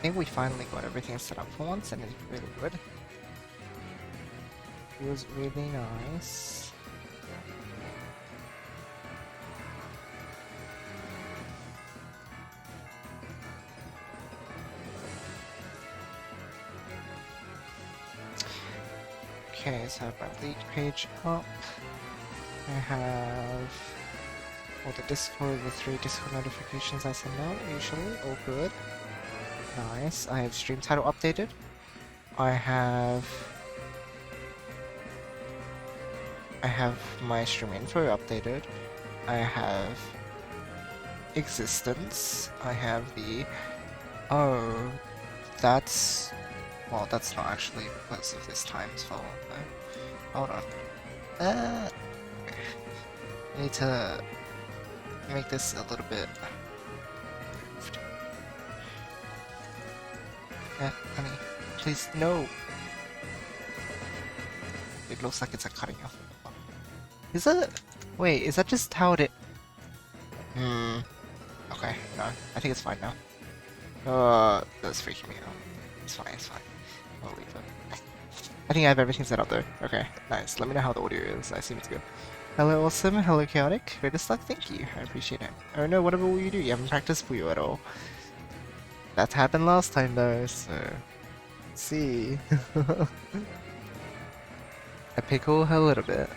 think we finally got everything set up for once, and it's really good. Feels really nice. Okay, so I have my league page up. I have all the Discord, the 3 Discord notifications I send out usually, all good. Nice. I have stream title updated. I have my stream info updated. I have existence. I have the that's well, that's not actually because of this time's fault. Hold on. I need to make this a little bit. Honey, please, no. It looks like it's cutting off. Is it? Wait, is that just how it? Okay, no, I think it's fine now. That's freaking me out. It's fine, it's fine. I'll leave it. I think I have everything set up though. Okay, nice. Let me know how the audio is. I assume it's good. Hello, awesome. Hello, chaotic. Greatest luck. Thank you. I appreciate it. Oh no, whatever will you do? You haven't practiced Puyo at all. That happened last time though, so let's see. I pickle a little bit.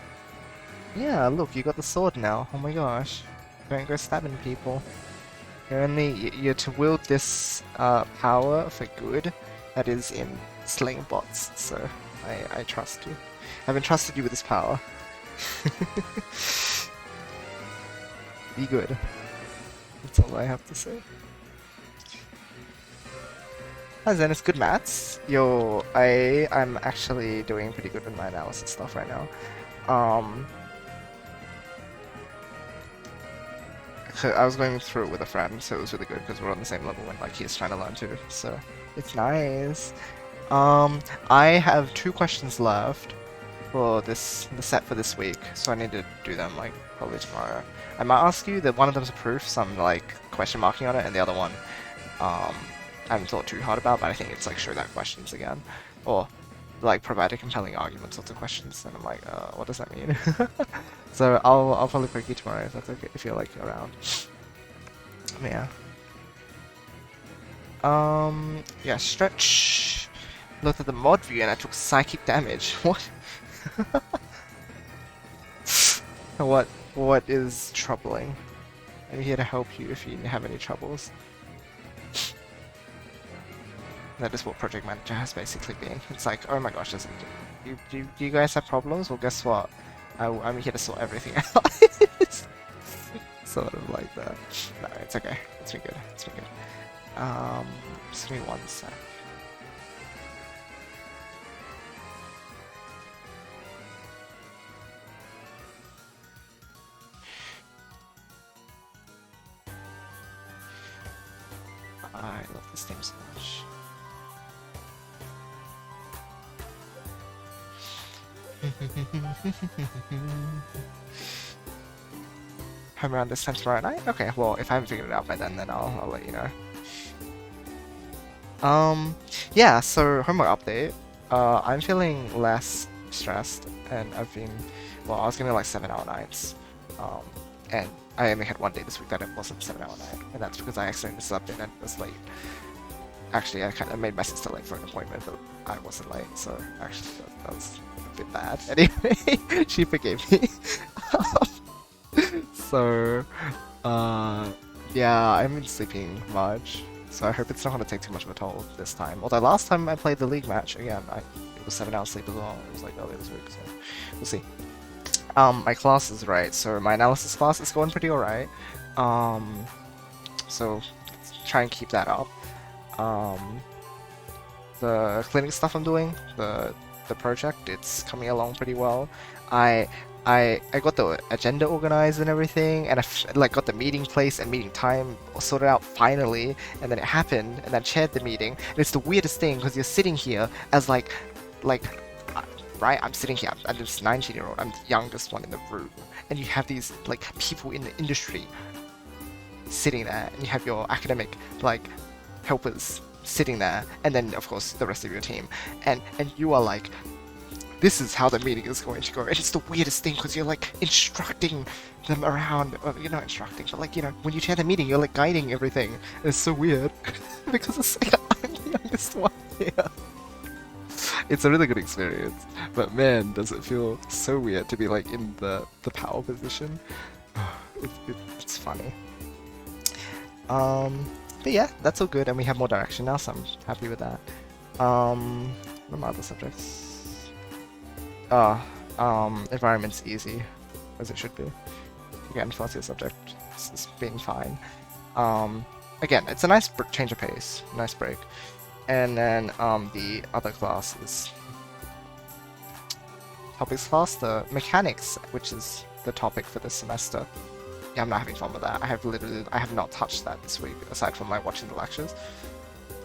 Yeah, look, you got the sword now. Oh my gosh. Don't go stabbing people. You're to wield this power for good. That is in slaying bots, so I trust you. I've entrusted you with this power. Be good. That's all I have to say. Hi Zen, it's good maths. Yo, I'm actually doing pretty good with my analysis stuff right now. I was going through it with a friend, so it was really good because we're on the same level and like he's trying to learn too, so it's nice. I have 2 questions left for the set for this week, so I need to do them like probably tomorrow. I might ask you that one of them's a proof, so I'm like question marking on it, and the other one, I haven't thought too hard about, but I think it's like show that questions again, or like provide a compelling argument sorts of questions, and I'm like, what does that mean? So I'll probably poke you tomorrow if that's okay, if you're like around. Yeah. Yeah, stretch. Looked at the mod view and I took psychic damage. What? What is troubling? I'm here to help you if you have any troubles. That is what Project Manager has basically been. It's like, oh my gosh, do you guys have problems? Well, guess what? I'm here to sort everything out. Sort of like that. No, it's okay. It's been good. It's been good. Just give me 1 sec. I love this game so much. Home around this time tomorrow night? Okay, well, if I haven't figured it out by then I'll let you know. Yeah, so homework update. I'm feeling less stressed, and I've been, well, I was getting like 7-hour nights. And I only had 1 day this week that it wasn't 7-hour night, and that's because I accidentally subbed in and was late. Actually, I kind of made my sister late for an appointment, but I wasn't late, so actually that was a bit bad. Anyway, she forgave me. So, yeah, I've been sleeping much, so I hope it's not going to take too much of a toll this time. Although last time I played the league match, again, it was 7 hours sleep as well. It was like earlier this week, so we'll see. My class is right, so my analysis class is going pretty alright. So try and keep that up. The clinic stuff I'm doing, the project, it's coming along pretty well. I got the agenda organized and everything, and I like got the meeting place and meeting time sorted out finally, and then it happened, and I chaired the meeting, and it's the weirdest thing because you're sitting here as like, right? I'm sitting here, I'm this 19-year-old, I'm the youngest one in the room, and you have these like people in the industry sitting there, and you have your academic like helpers sitting there, and then of course the rest of your team, and you are like, this is how the meeting is going to go. And it's the weirdest thing because you're like instructing them around. Or, you're not instructing, but like, you know, when you chair the meeting, you're like guiding everything. It's so weird because it's like I'm the youngest one here. It's a really good experience, but man, does it feel so weird to be like in the power position. It's funny. But yeah, that's all good, and we have more direction now, so I'm happy with that. What are my other subjects? Environment's easy, as it should be. Again, first year subject, it's been fine. Again, it's a nice change of pace, nice break. And then the other class is topics class, the mechanics, which is the topic for this semester. Yeah, I'm not having fun with that. I have not touched that this week, aside from like watching the lectures.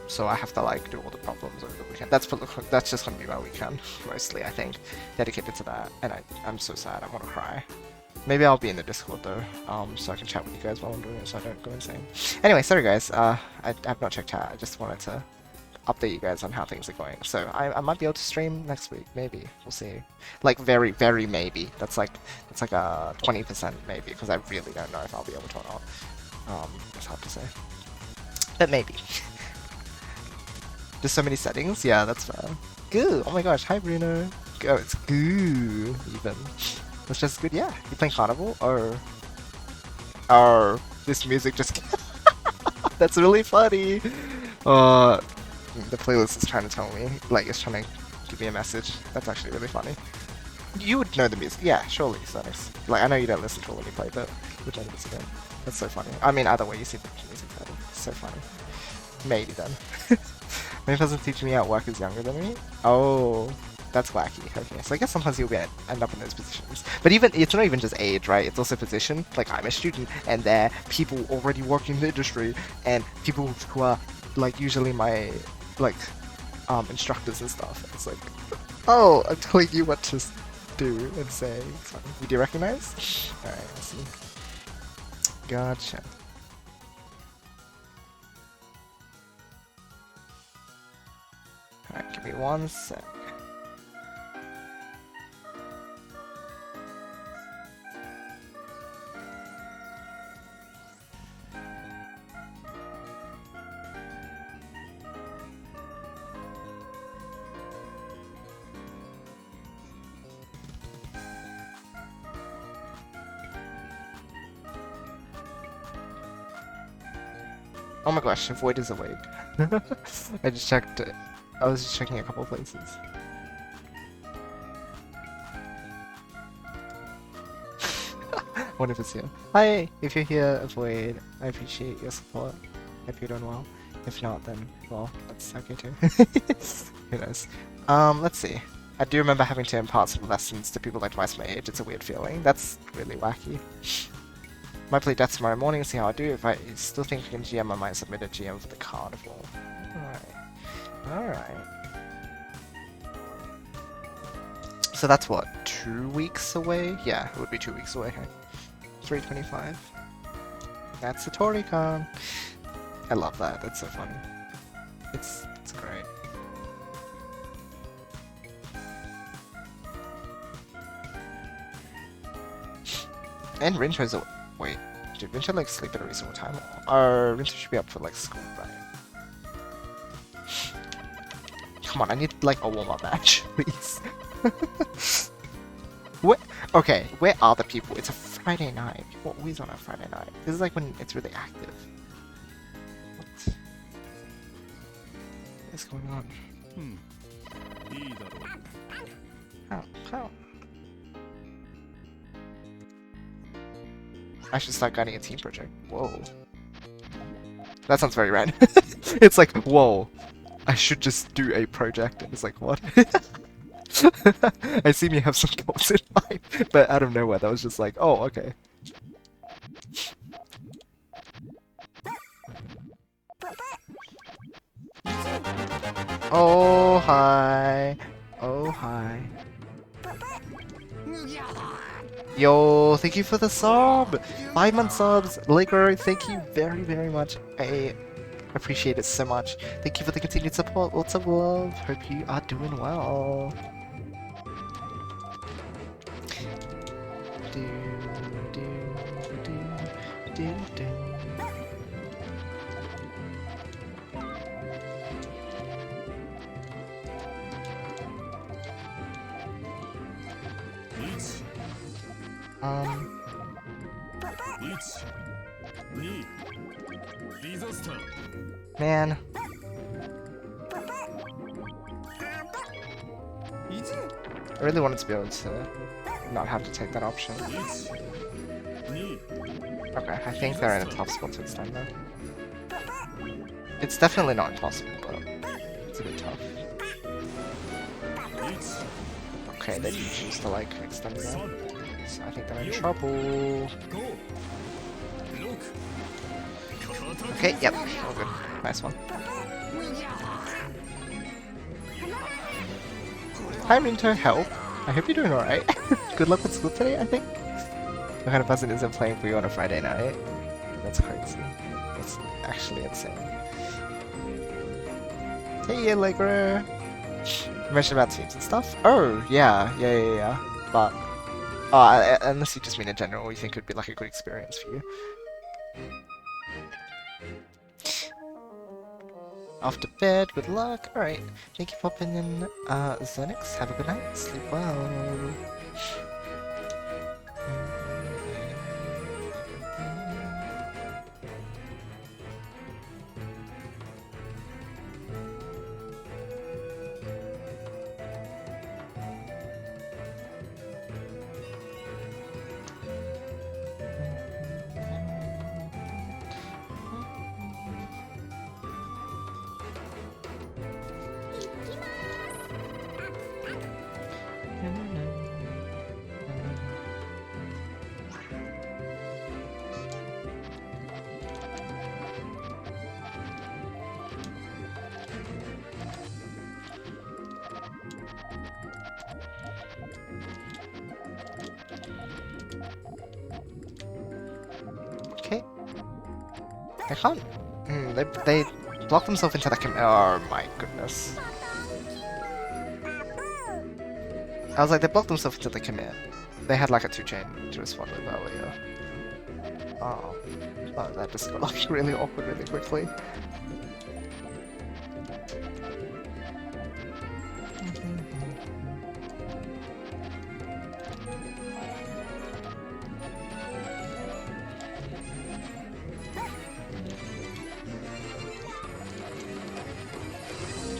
So I have to like do all the problems over the weekend. That's just gonna be my weekend, mostly, I think, dedicated to that. And I'm so sad, I wanna cry. Maybe I'll be in the Discord though, so I can chat with you guys while I'm doing it, so I don't go insane. Anyway, sorry guys, I have not checked chat. I just wanted to update you guys on how things are going. So I might be able to stream next week, maybe. We'll see. Like very, very maybe. That's like a 20% maybe, because I really don't know if I'll be able to or not. It's hard to say. But maybe. There's so many settings? Yeah, that's fair. Goo! Oh my gosh, hi Bruno! Oh, it's goo! Even. That's just good, yeah. You playing Carnival? Or this music just... That's really funny! The playlist is trying to tell me, like, it's trying to give me a message. That's actually really funny. You would know the music, yeah, surely, Sonix. Like, I know you don't listen to it when you play, but you would know the music. That's so funny. I mean, either way, you see the music better. It's so funny. Maybe then. Maybe doesn't teach me how work is younger than me? Oh, that's wacky. Okay, so I guess sometimes you'll end up in those positions. But even it's not even just age, right? It's also position. Like, I'm a student, and there are people already working in the industry, and people who are, like, usually my like instructors and stuff. It's like, oh, I'm telling you what to do and say. So, do you recognize? Alright, let's see. Gotcha. Alright, give me 1 sec. Oh my gosh, Void is awake. I just checked it. I was just checking a couple places. What if it's here? Hi! If you're here, Void, I appreciate your support. Hope you're doing well. If not, then, well, that's okay too. Who knows? Let's see. I do remember having to impart some lessons to people like twice my age. It's a weird feeling. That's really wacky. Might play Death tomorrow morning, see how I do. If I still think I can GM, I might submit a GM for the carnival. Alright. So that's what, 2 weeks away? Yeah, it would be 2 weeks away. 3/25. That's the Toricon. I love that. That's so funny. It's great. And Rincho's a... Wait, did Rincho like sleep at a reasonable time? Or Rincho should be up for like school, right? Come on, I need like a warm-up match, please. What? Okay, where are the people? It's a Friday night. People always on a Friday night. This is like when it's really active. What is going on? How? I should start guiding a team project. Whoa. That sounds very random. It's like, whoa. I should just do a project. And it's like, what? I seem you have some goals in mind. But out of nowhere, that was just like, oh, okay. Oh, hi. Oh, hi. Yo, thank you for the sub! 5 month subs! Liquor, thank you very, very much. I Appreciate it so much. Thank you for the continued support. Lots of love. Hope you are doing well. Do, do, do, do, do. Man. I really wanted to be able to not have to take that option. Okay, I think they're in a tough spot to extend though. It's definitely not impossible, but it's a bit tough. Okay, they can choose to like extend it out. So I think they're in trouble. Okay, yep, all good. Nice one. Hi Minto, help. I hope you're doing alright. Good luck with school today, I think. What kind of person isn't playing Puyo on a Friday night? That's crazy. That's actually insane. Hey Allegra! You mentioned about teams and stuff? Oh, yeah. But, unless you just mean in general, you think it would be like a good experience for you. Off to bed, good luck. Alright, thank you for popping in, Xenix. Have a good night, sleep well. Okay. They can't. They blocked themselves into that oh my goodness. I was like, they blocked themselves into the commit. They had like a 2-chain to respond with earlier. Oh, that just got like really awkward really quickly.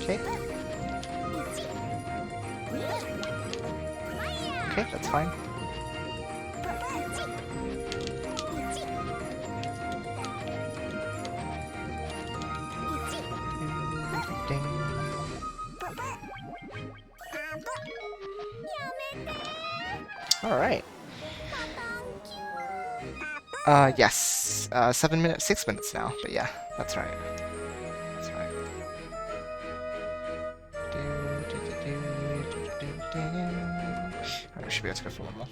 Okay. Okay, that's fine. Alright. Yes. 6 minutes now, but yeah, that's right. That's right. Alright, we should be able to go for one more.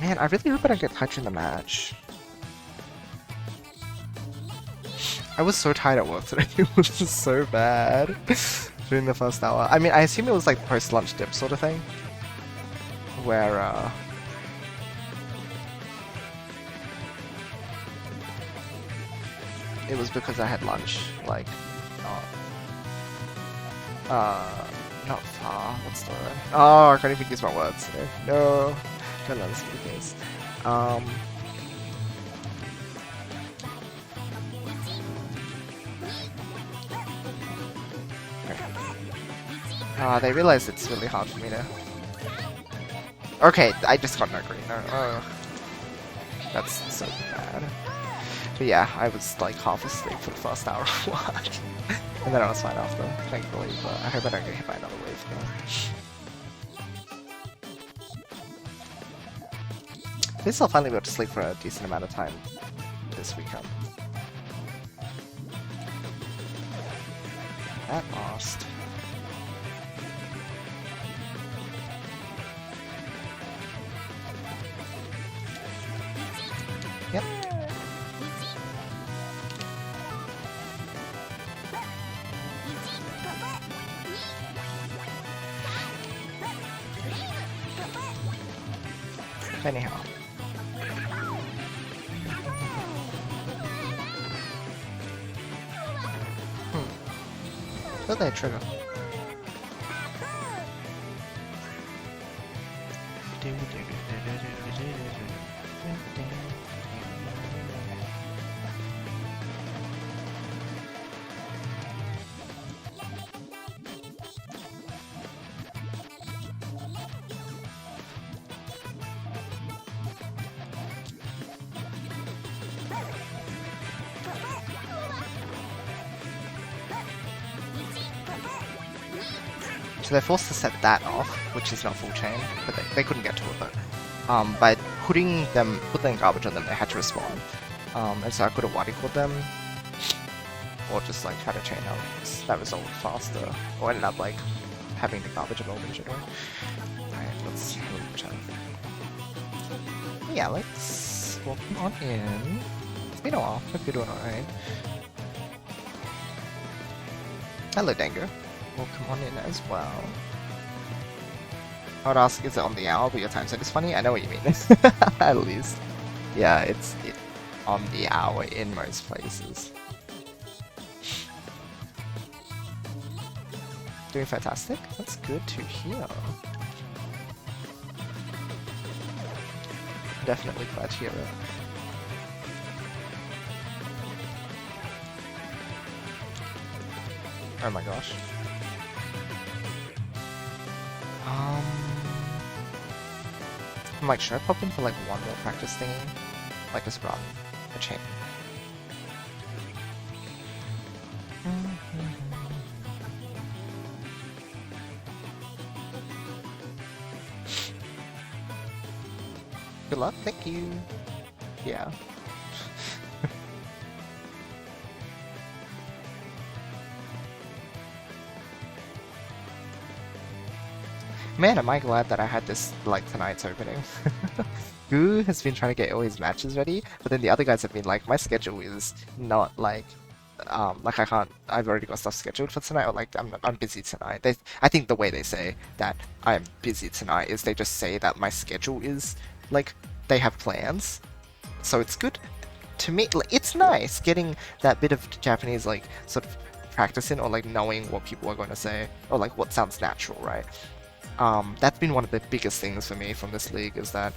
Man, I really hope I don't get touched in the match. I was so tired at work today, it was just so bad during the first hour. I mean, I assume it was like post-lunch dip sort of thing, where it was because I had lunch, like, not far, what's the word? Oh, I can't even use my words today. No. Don't know this is the case. They realize it's really hard for me to... Okay, I just got no green. No. That's so bad. But yeah, I was like half asleep for the first hour of work. And then I was fine after, thankfully, but I hope I don't get hit by another wave now. At least I'll finally be able to sleep for a decent amount of time this weekend. that last. Yep. Anyhow. What did they trigger? So they're forced to set that off, which is not full chain, but they couldn't get to it. But by putting garbage on them, they had to respond. And so I could have wadi-called them, or just like had a chain out that resolved faster, or ended up like having the garbage evolve in general. Alright, let's have a look at Hey Alex, welcome on in. It's been a while, hope you're doing alright. Hello Dango. Welcome on in as well. I would ask, is it on the hour, but your time zone is funny? I know what you mean. At least. Yeah, it's on the hour in most places. Doing fantastic? That's good to hear. Definitely glad to hear it. Oh my gosh. I'm like, should I pop in for like one more practice thingy? Like just run a chain. Good luck, thank you. Yeah. Man, am I glad that I had this, like, tonight's opening. Gu has been trying to get all his matches ready, but then the other guys have been like, my schedule is not, like I can't, I've already got stuff scheduled for tonight, or like, I'm busy tonight. I think the way they say that I'm busy tonight is they just say that my schedule is, like, they have plans. So it's good. To me, like, it's nice getting that bit of Japanese, like, sort of practice in, or like knowing what people are going to say, or like what sounds natural, right? That's been one of the biggest things for me from this league, is that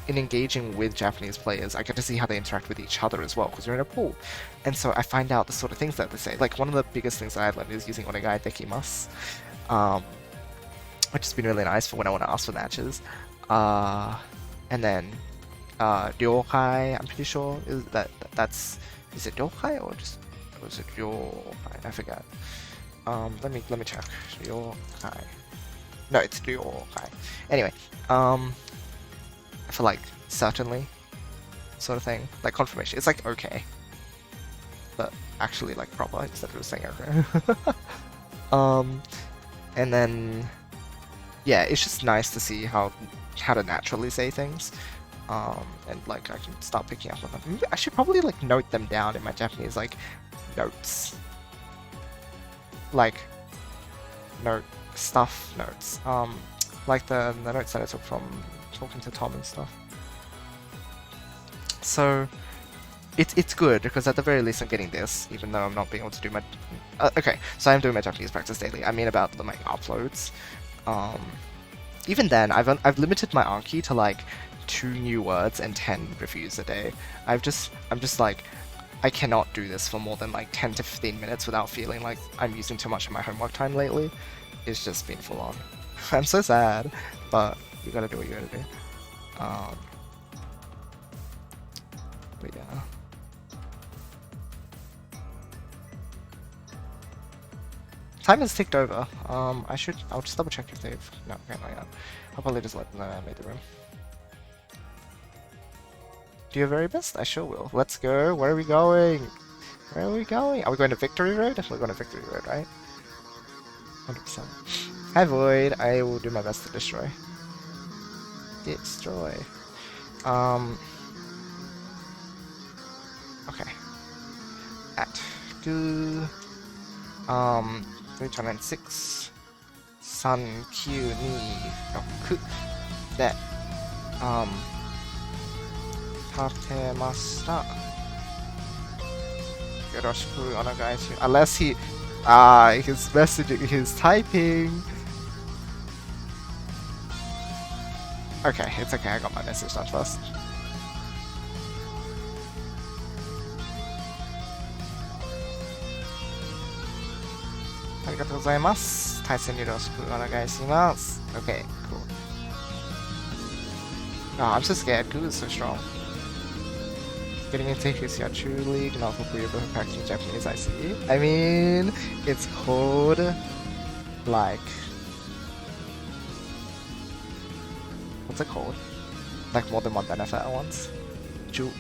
in engaging with Japanese players, I get to see how they interact with each other as well, because we're in a pool. And so I find out the sort of things that they say. Like, one of the biggest things that I've learned is using onegai dekimasu, which has been really nice for when I want to ask for matches. And then ryokai, I'm pretty sure, is it ryokai or is it ryokai? I forget. Let me check. Ryokai. No, it's ryokai. Anyway, for like certainly sort of thing, like confirmation. It's like okay, but actually like proper instead of just saying okay. And then yeah, it's just nice to see how to naturally say things. And like I can start picking up on them. I should probably like note them down in my Japanese like notes, like stuff notes, like the notes that I took from talking to Tom and stuff. So it's good, because at the very least I'm getting this, even though I'm not being able to do my okay, so I'm doing my Japanese practice daily. I mean about the like uploads. Even then I've limited my Anki to like 2 new words and 10 reviews a day. I'm just like, I cannot do this for more than like 10 to 15 minutes without feeling like I'm using too much of my homework time lately. It's just been full on. I'm so sad, but you gotta do what you gotta do. But yeah. Time has ticked over. I'll just double check if they've, no, okay, not yet. I'll probably just let them know I made the room. Do your very best? I sure will. Let's go. Where are we going? Where are we going? Are we going to Victory Road? Definitely going to Victory Road, right? 100%. Hi Void, I will do my best to destroy. Destroy. Okay. At Goo. 396. Sun Q ni Yoku. De. Tatemashita. Yoroshiku onegaishimasu. Unless he. He's messaging, he's typing. Okay, it's okay, I got my message done first. Arigatou gozaimasu. Taisen yoroshiku onegaishimasu. Okay, cool. Oh, I'm so scared. Goo is so strong. Getting into Hisyachu League, not for Puyo, but for practicing Japanese, I see. I mean, it's called, like... What's it called? Like more than one benefit at once? Ju...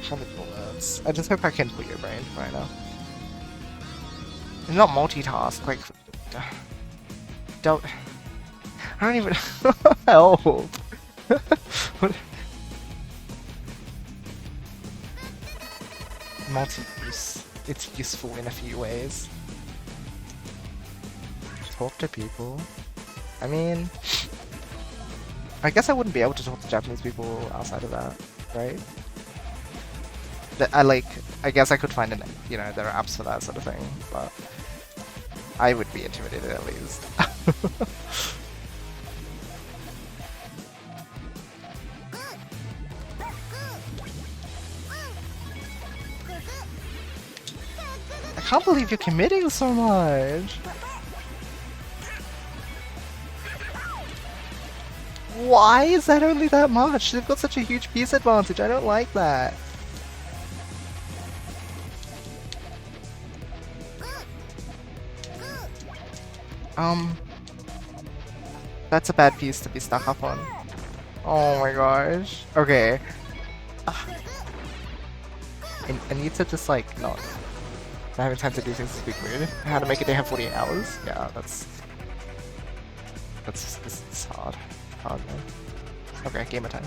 How many words? I just hope I can put your brain right now. It's not multitask, like... Don't... I don't even... Help! Multi-use. It's useful in a few ways. Talk to people. I mean... I guess I wouldn't be able to talk to Japanese people outside of that, right? I guess I could find an, you know, there are apps for that sort of thing, but... I would be intimidated at least. I can't believe you're committing so much! Why is that only that much? They've got such a huge piece advantage, I don't like that. That's a bad piece to be stuck up on. Oh my gosh. Okay. I need to just like not having time to do things is big weird. How to make a day have 48 hours? Yeah, this is hard. Hard, man. Okay, gamer time.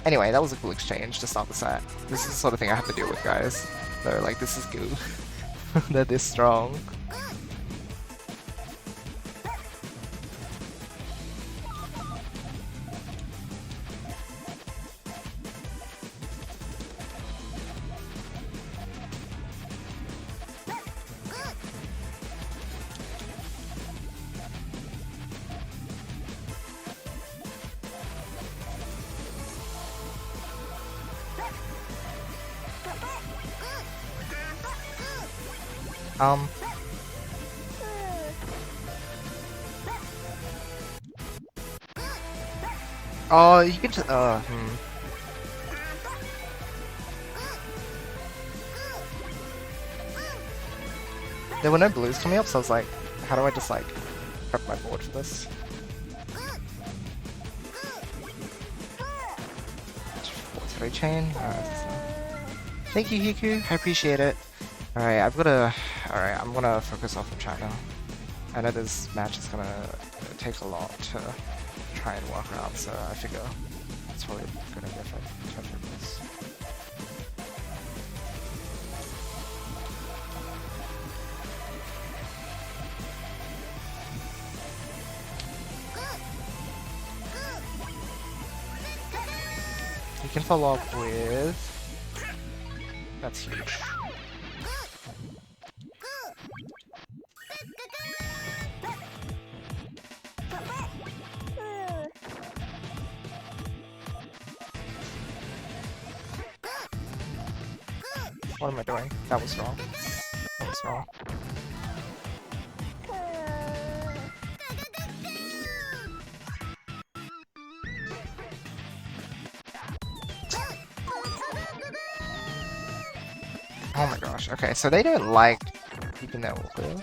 Anyway, that was a cool exchange to start the set. This is the sort of thing I have to deal with, guys. So like, this is goo. They're this strong. Oh, you can just, There were no blues coming up, so I was like, how do I just like, prep my board for this? Three chain? Thank you, Hiku, I appreciate it. Alright, I'm gonna focus off of chat now. I know this match is gonna take a lot to try and work around, so I figure it's probably a good idea if I try for this. You can follow up with... That's huge. What am I doing? That was wrong. That was wrong. Oh my gosh, okay, so they don't like keeping that all clear.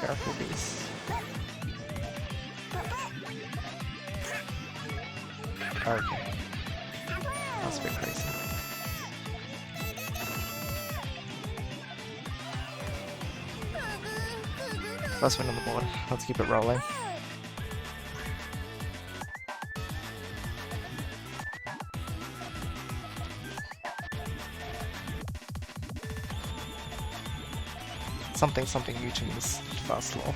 careful, please. Okay. That's a bit crazy. First win on the board. Let's keep it rolling. Something new to me this fast law.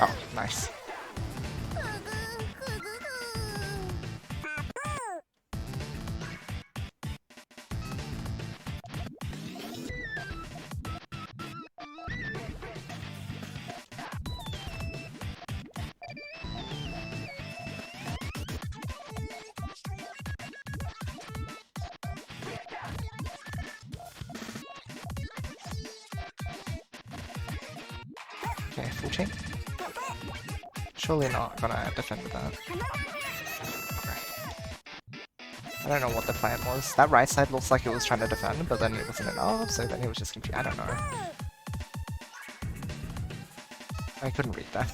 Oh, nice. Okay, full chain. Surely not gonna defend with that. Okay. I don't know what the plan was. That right side looks like it was trying to defend, but then it wasn't enough, so then he was just confused. I don't know. I couldn't read that.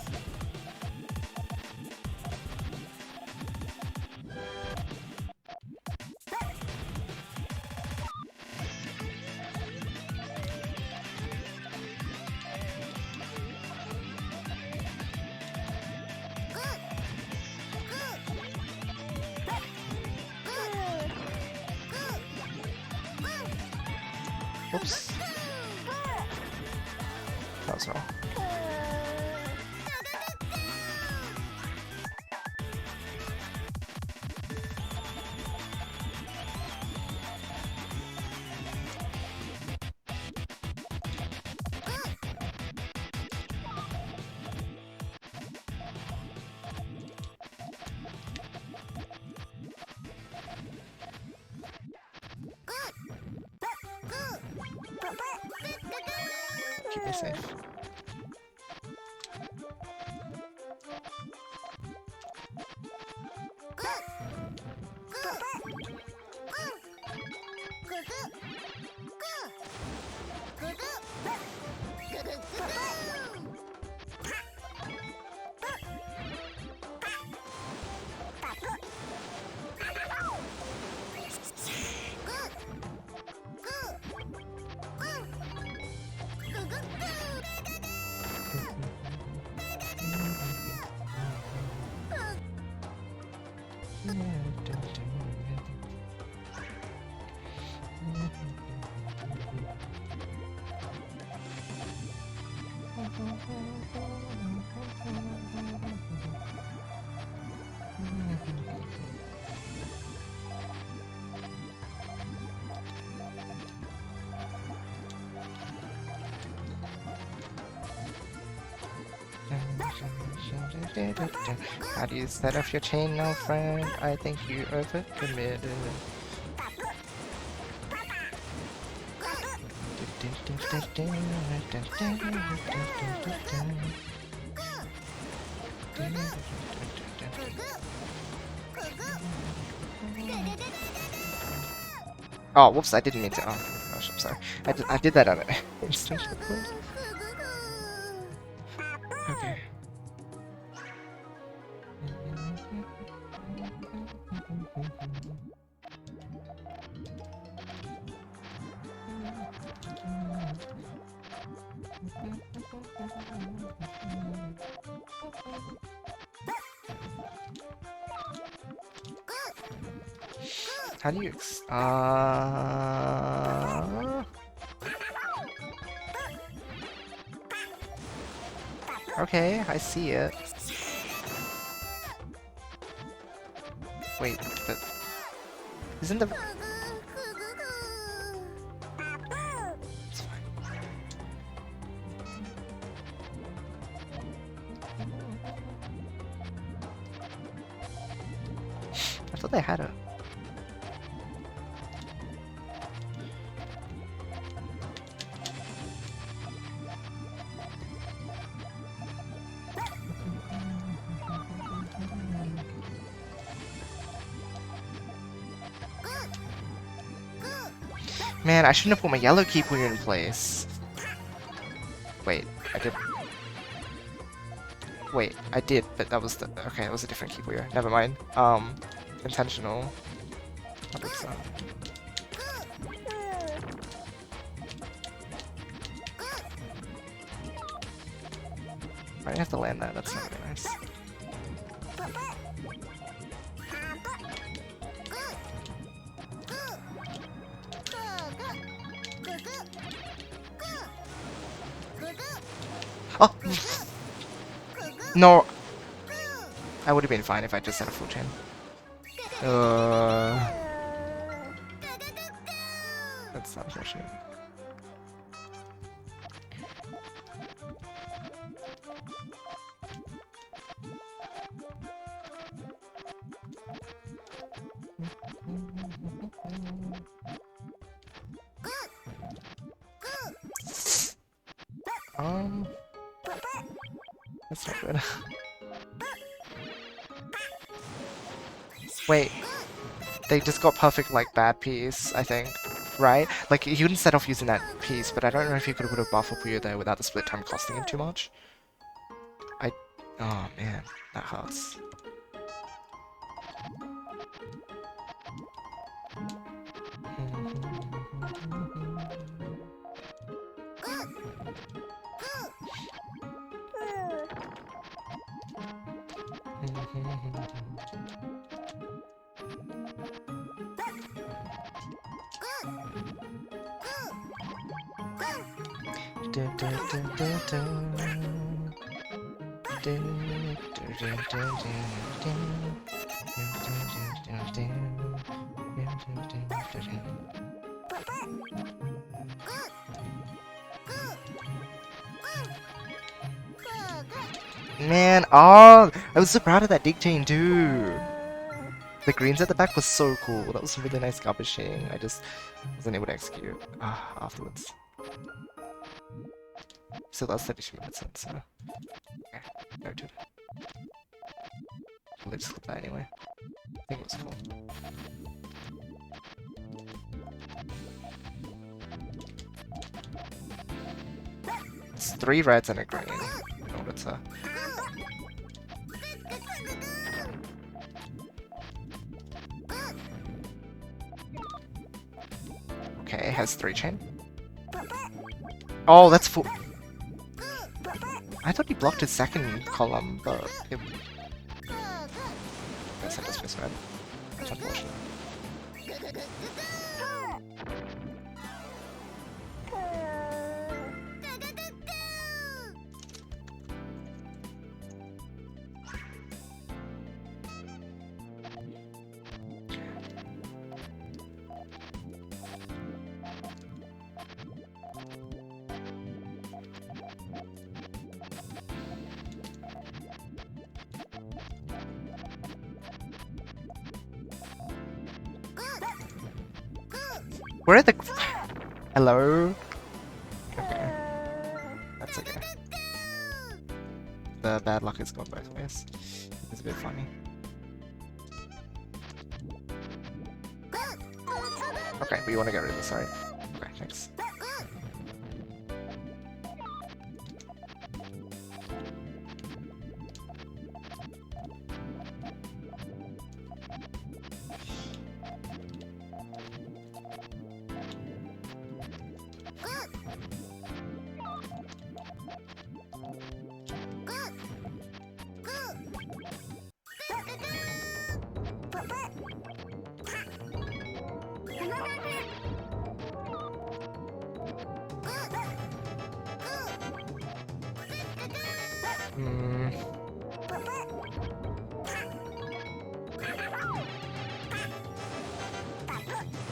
Oops. That was wrong. Keep me safe. How do you set off your chain now, friend? I think you overcommitted. Oh, whoops, I didn't mean to. Oh, gosh, I'm sorry. I did that on it. Okay. How do you Okay, I see it. Wait, but isn't the It's fine. I thought they had a Man, I shouldn't have put my yellow key Puyo in place. Wait, I did. Wait, I did, but that was the. Okay, that was a different key Puyo. Never mind. Intentional. 100%. Right, I have to land that. That's not very nice. Oh! No! I would have been fine if I just had a full chain. That's unfortunate. That's not good. Wait, they just got perfect like bad piece, I think, right? Like you didn't set off using that piece, but I don't know if you could have put a buffer Puyo there without the split time costing him too much. Oh man, that hurts. Man, oh, I was so proud of that dig chain too. The greens at the back was so cool. That was a really nice garbage chain. I just wasn't able to execute afterwards. So that's 32 minutes in, so okay, noted. Let's flip that anyway. I think it was cool. It's 3 reds and a green in order to. Okay, has 3 chain. Oh, that's 4. I thought he blocked his second column, but it... I guess I just misread. That's unfortunate. Where are the... Hello? Okay. That's okay. The bad luck has gone both ways. It's a bit funny. Okay, but you want to get rid of this, right? Okay, thanks.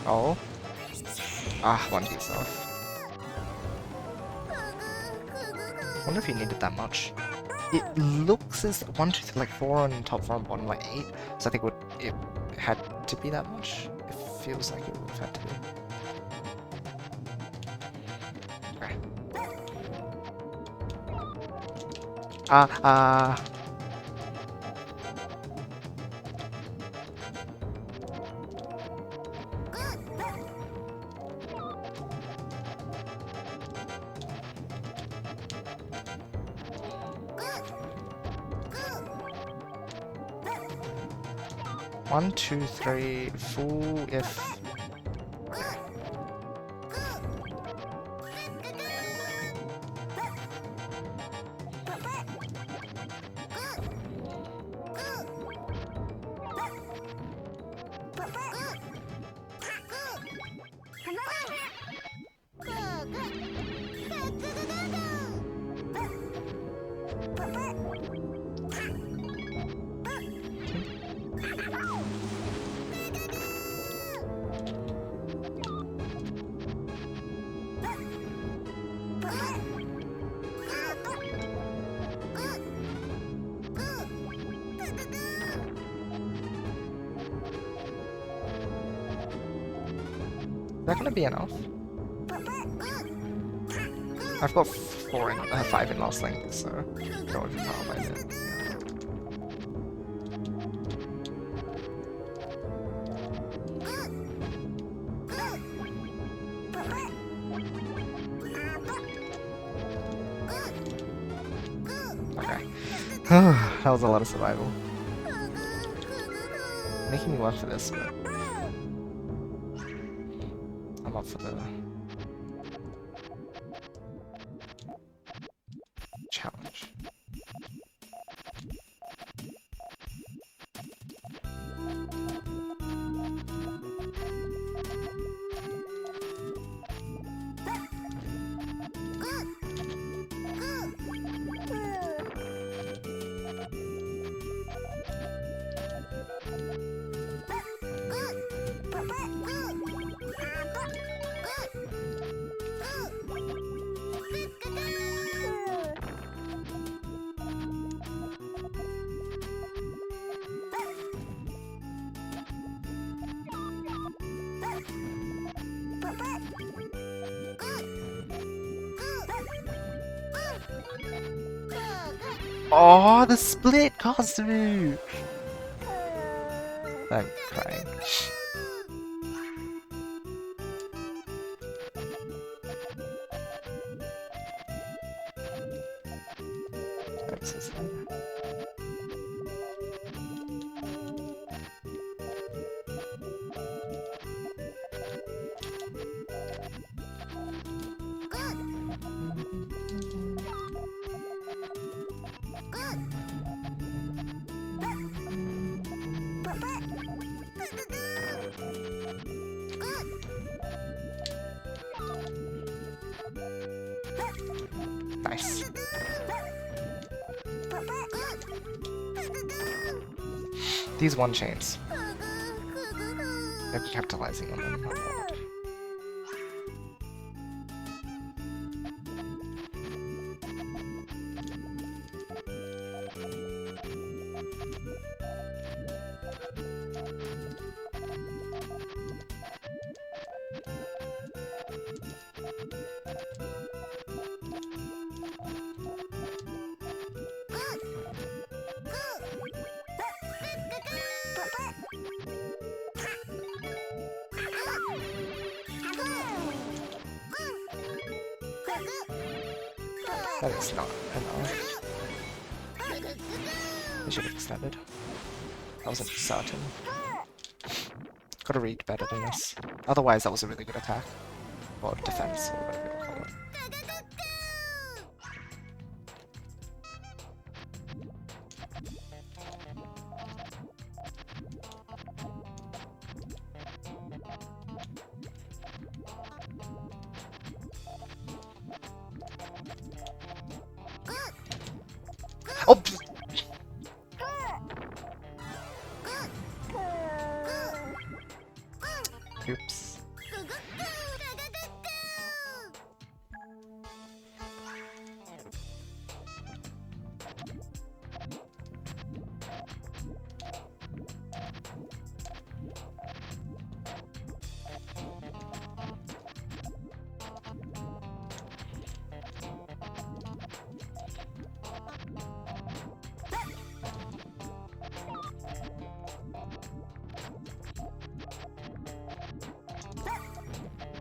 Oh. Ah, 1 piece off. I wonder if he needed that much. It looks as 1, 2, 3, like 4 on top, 4 on bottom, like 8. So I think it had to be that much. It feels like it would have had to be. Okay. 1, 2, 3, full if... Is that gonna be enough? I've got 5 in last link, so don't overpower it. Okay. That was a lot of survival. Making me work for this, but I'm up for the challenge. Oh, the split caused me! I'm crying. I'm so sad. Nice. These one chains. They're capitalizing on them. That is not enough. I should have extended. I wasn't certain. Gotta read better than this. Otherwise, that was a really good attack. Or defense, or whatever you call it. Oh! Oops.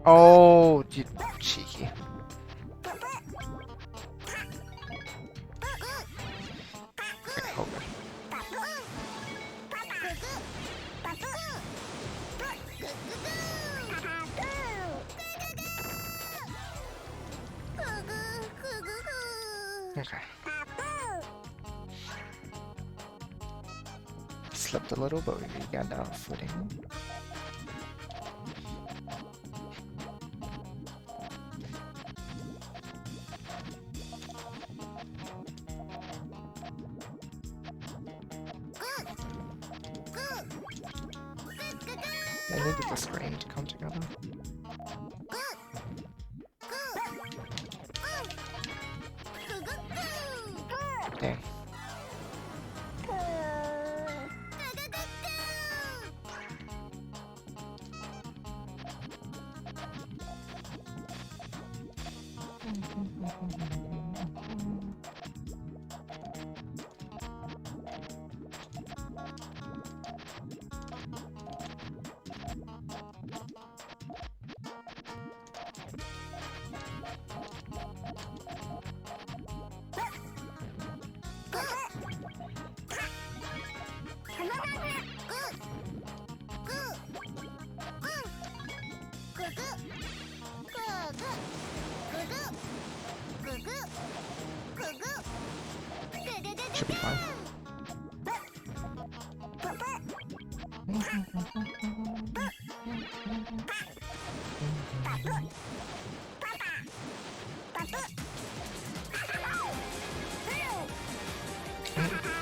Oh, you cheeky. Okay, hold on. Okay. Slipped a little, but we got our footing. I needed the screen to come together. Dang. Should be fine.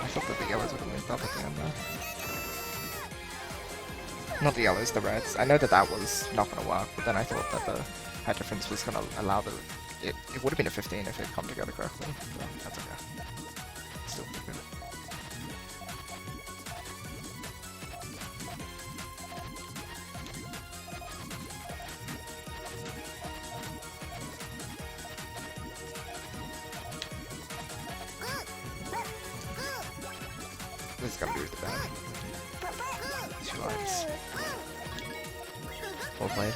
I thought that the yellows would have moved up at the end there. Not the yellows, the reds. I know that that was not going to work, but then I thought that the height difference was going to allow the... It would have been a 15 if it had come together correctly. So that's okay. Still pretty good. This is gonna be with the bad. She likes. Well played.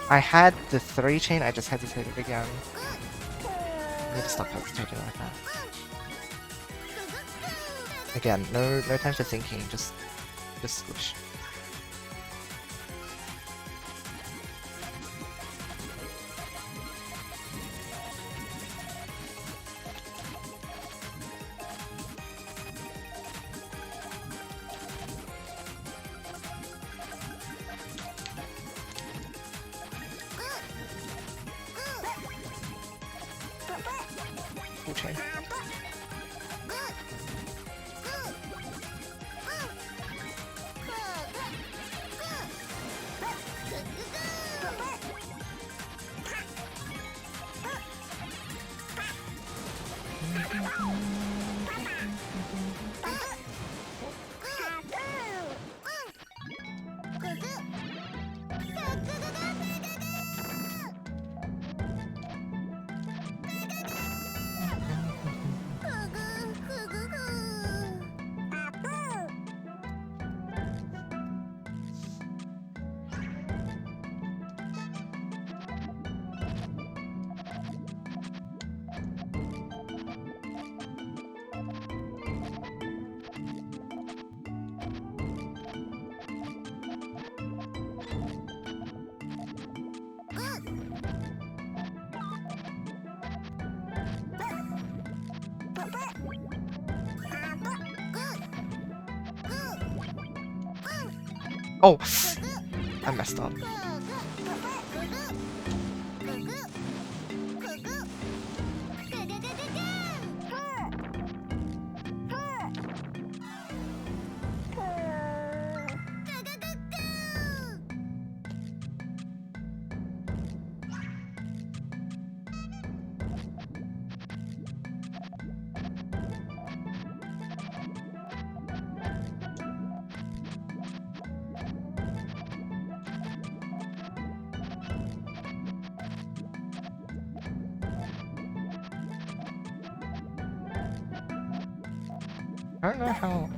I had the 3 chain, I just hesitated again. I need to stop hesitating like that. Again, no time for thinking, just squish. Full chain. Oh! I messed up. I don't know how...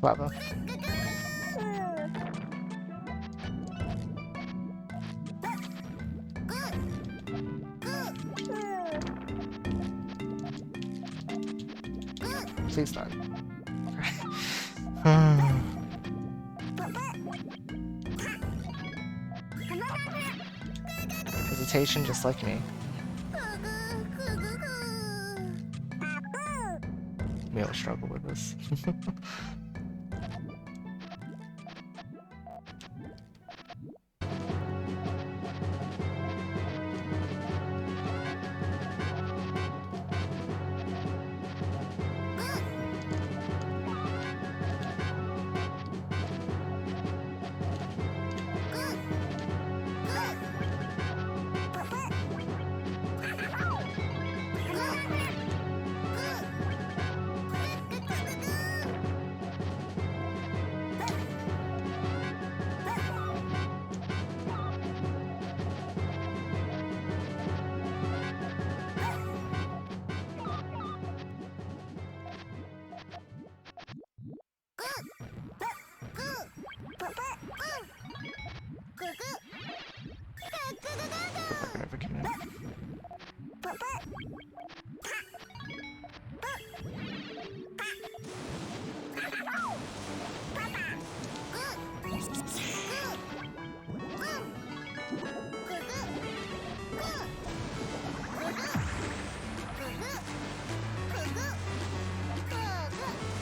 Lava. Please not. Hesitation just like me. We all struggle with this.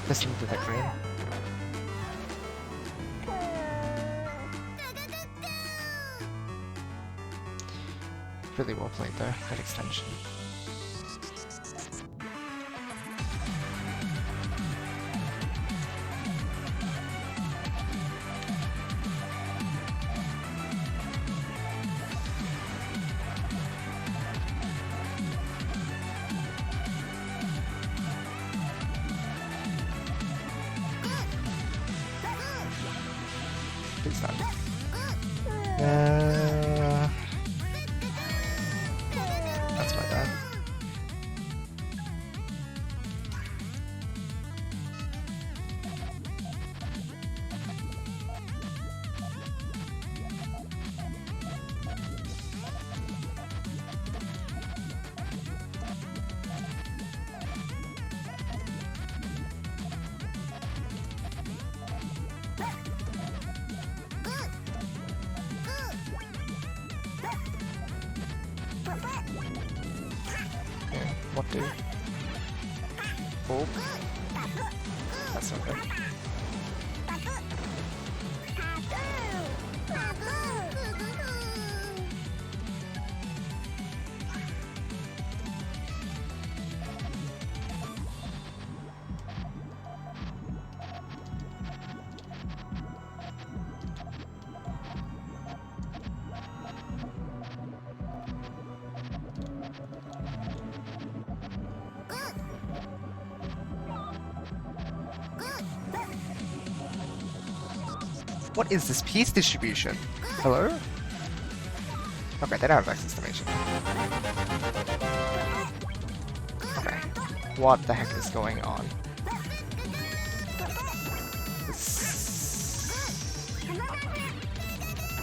Listen to that green. Really well played there, that extension. Please not. That's my bad. What do? Oh. That's not good. What is this piece distribution? Hello? Okay, they don't have access to me. Okay. What the heck is going on?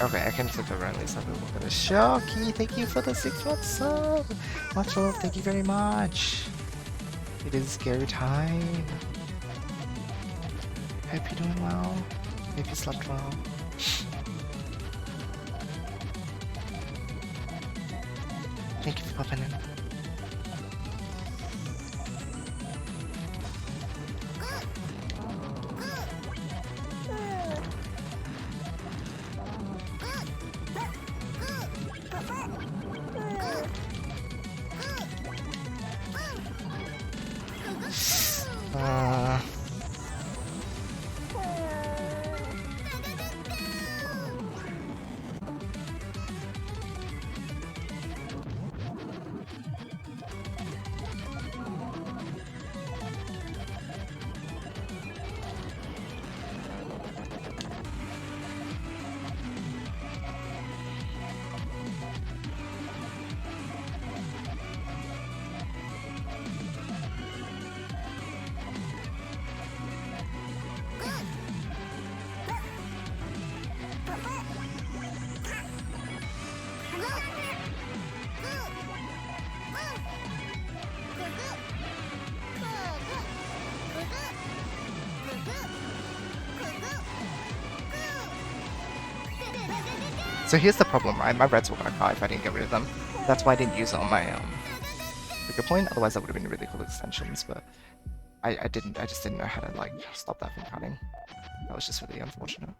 Okay, I can flip over and at least have a look at this. Shoki, thank you for the 6-month sub! Much love, thank you very much! It is go time. Hope you're doing well. Hope you slept well. Thank you for popping in. So here's the problem, right? My reds were gonna cry if I didn't get rid of them. That's why I didn't use it on my trigger point. Otherwise, that would have been really cool extensions. But I didn't. I just didn't know how to like stop that from cutting. That was just really unfortunate.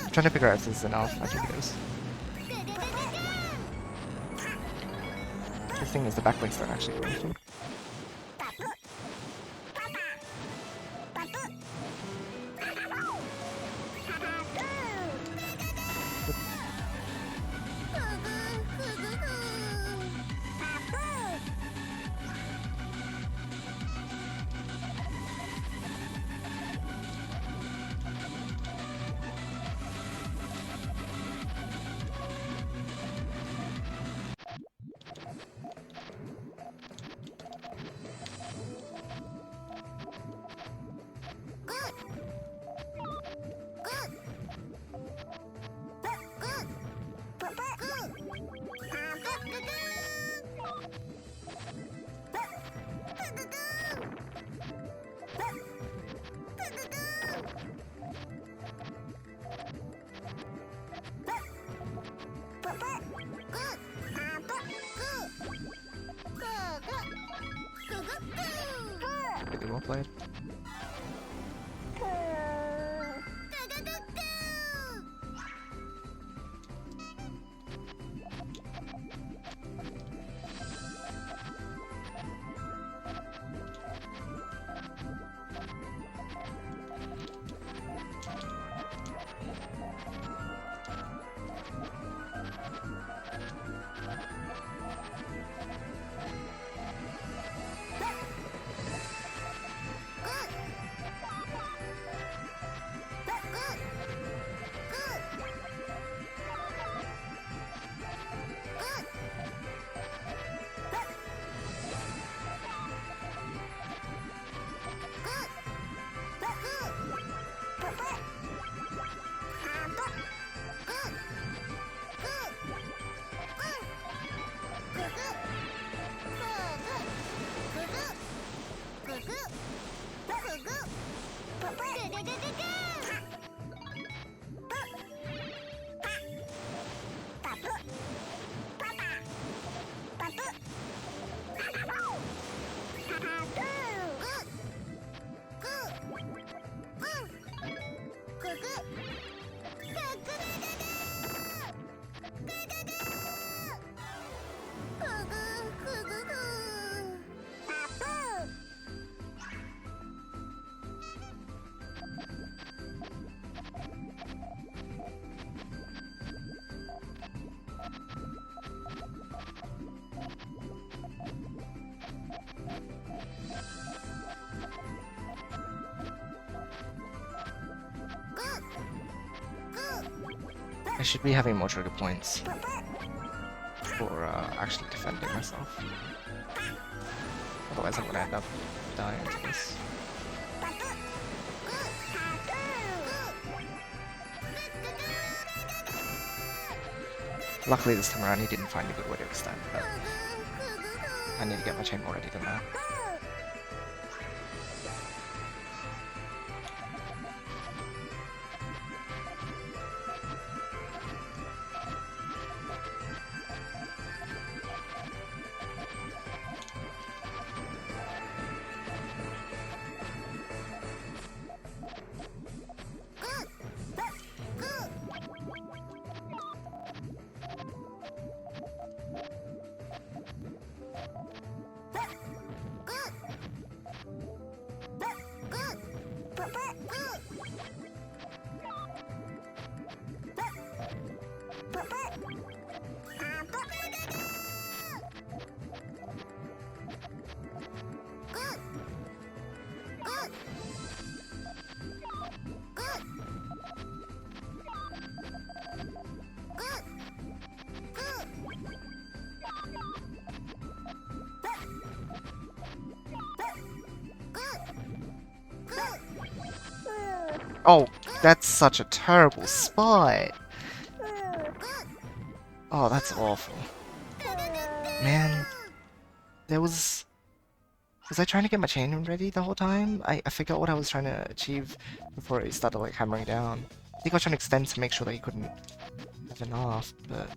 I'm trying to figure out if this is enough. I think it is. The thing is, the backlinks don't actually do anything. Really well played. I should be having more trigger points for actually defending myself. Otherwise I'm gonna end up dying to this. Luckily this time around he didn't find a good way to extend, but I need to get my chain more ready than that. Oh, that's such a terrible spot. Oh, that's awful. Man, there was... Was I trying to get my chain ready the whole time? I forgot what I was trying to achieve before it started like hammering down. I think I was trying to extend to make sure that he couldn't have enough, but...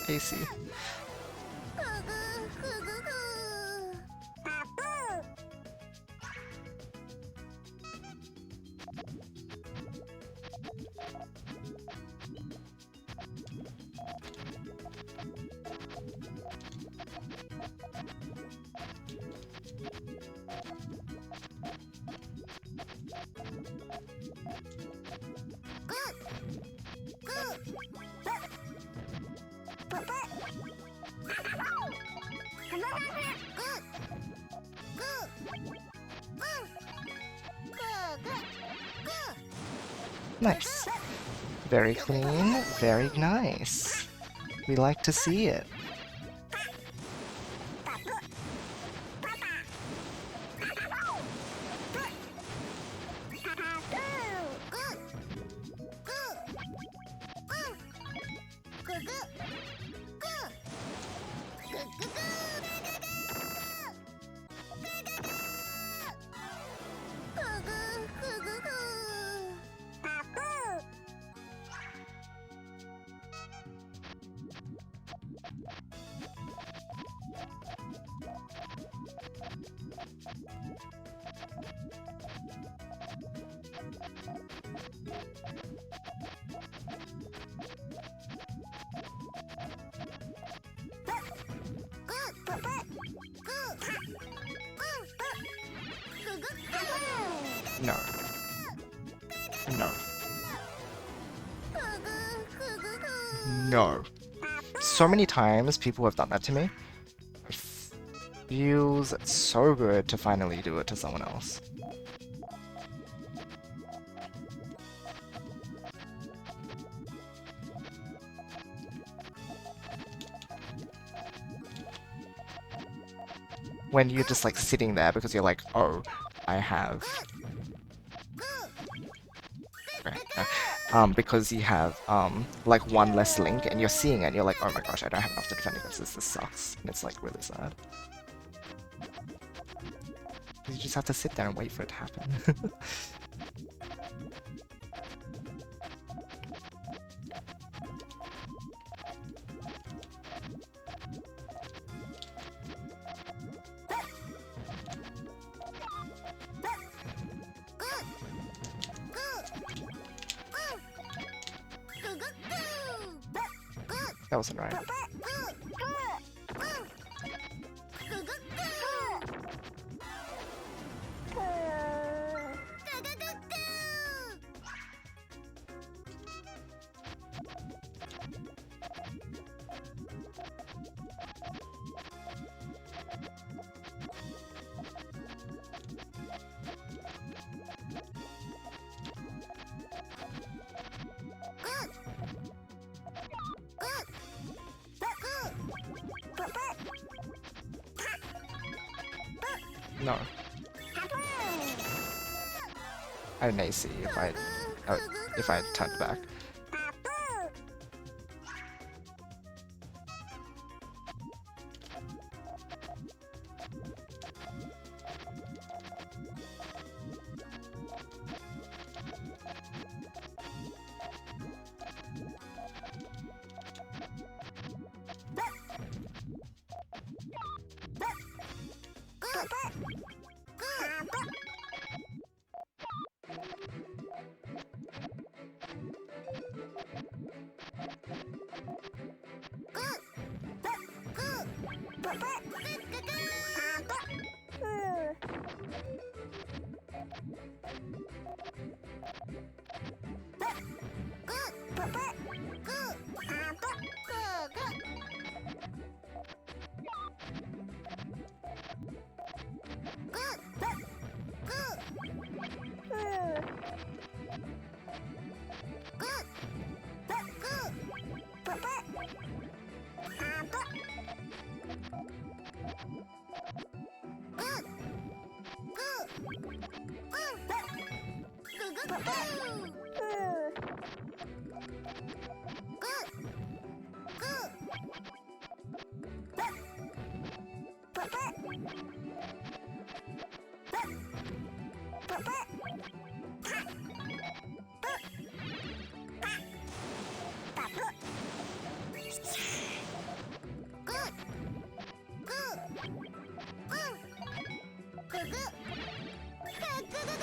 Casey. Nice. Very clean, very nice. We like to see it. No. No. No. So many times people have done that to me. It feels so good to finally do it to someone else. When you're just like sitting there because you're like, oh, I have... because you have, like one less link and you're seeing it and you're like, oh my gosh, I don't have enough to defend against this, this sucks. And it's like really sad. You just have to sit there and wait for it to happen. That wasn't right. No. I had an AC if I turned back.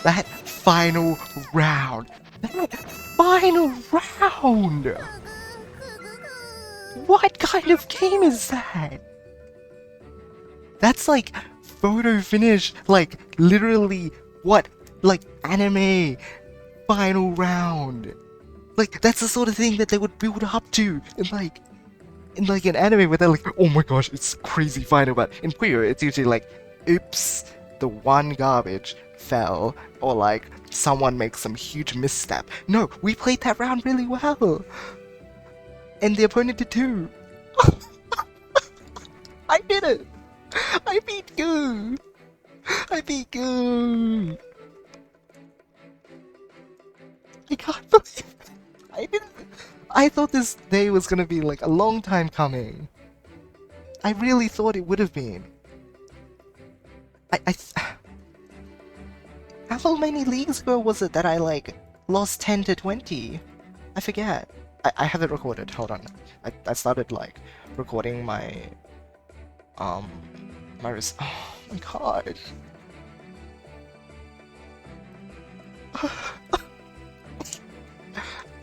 That final round! That final round! What kind of game is that? That's like photo finish, like literally what? Like anime final round. Like that's the sort of thing that they would build up to in like an anime where they're like, oh my gosh, it's crazy final, but in Puyo it's usually like, oops, the one garbage fell, or like someone makes some huge misstep. No, we played that round really well. And the opponent did too. I did it! I beat you! I beat you! I can't believe it. I didn't. I thought this day was gonna be like a long time coming. I really thought it would have been. How many leagues ago was it that I like lost 10 to 20? I forget. I have it recorded. Hold on. I started like recording my oh my god.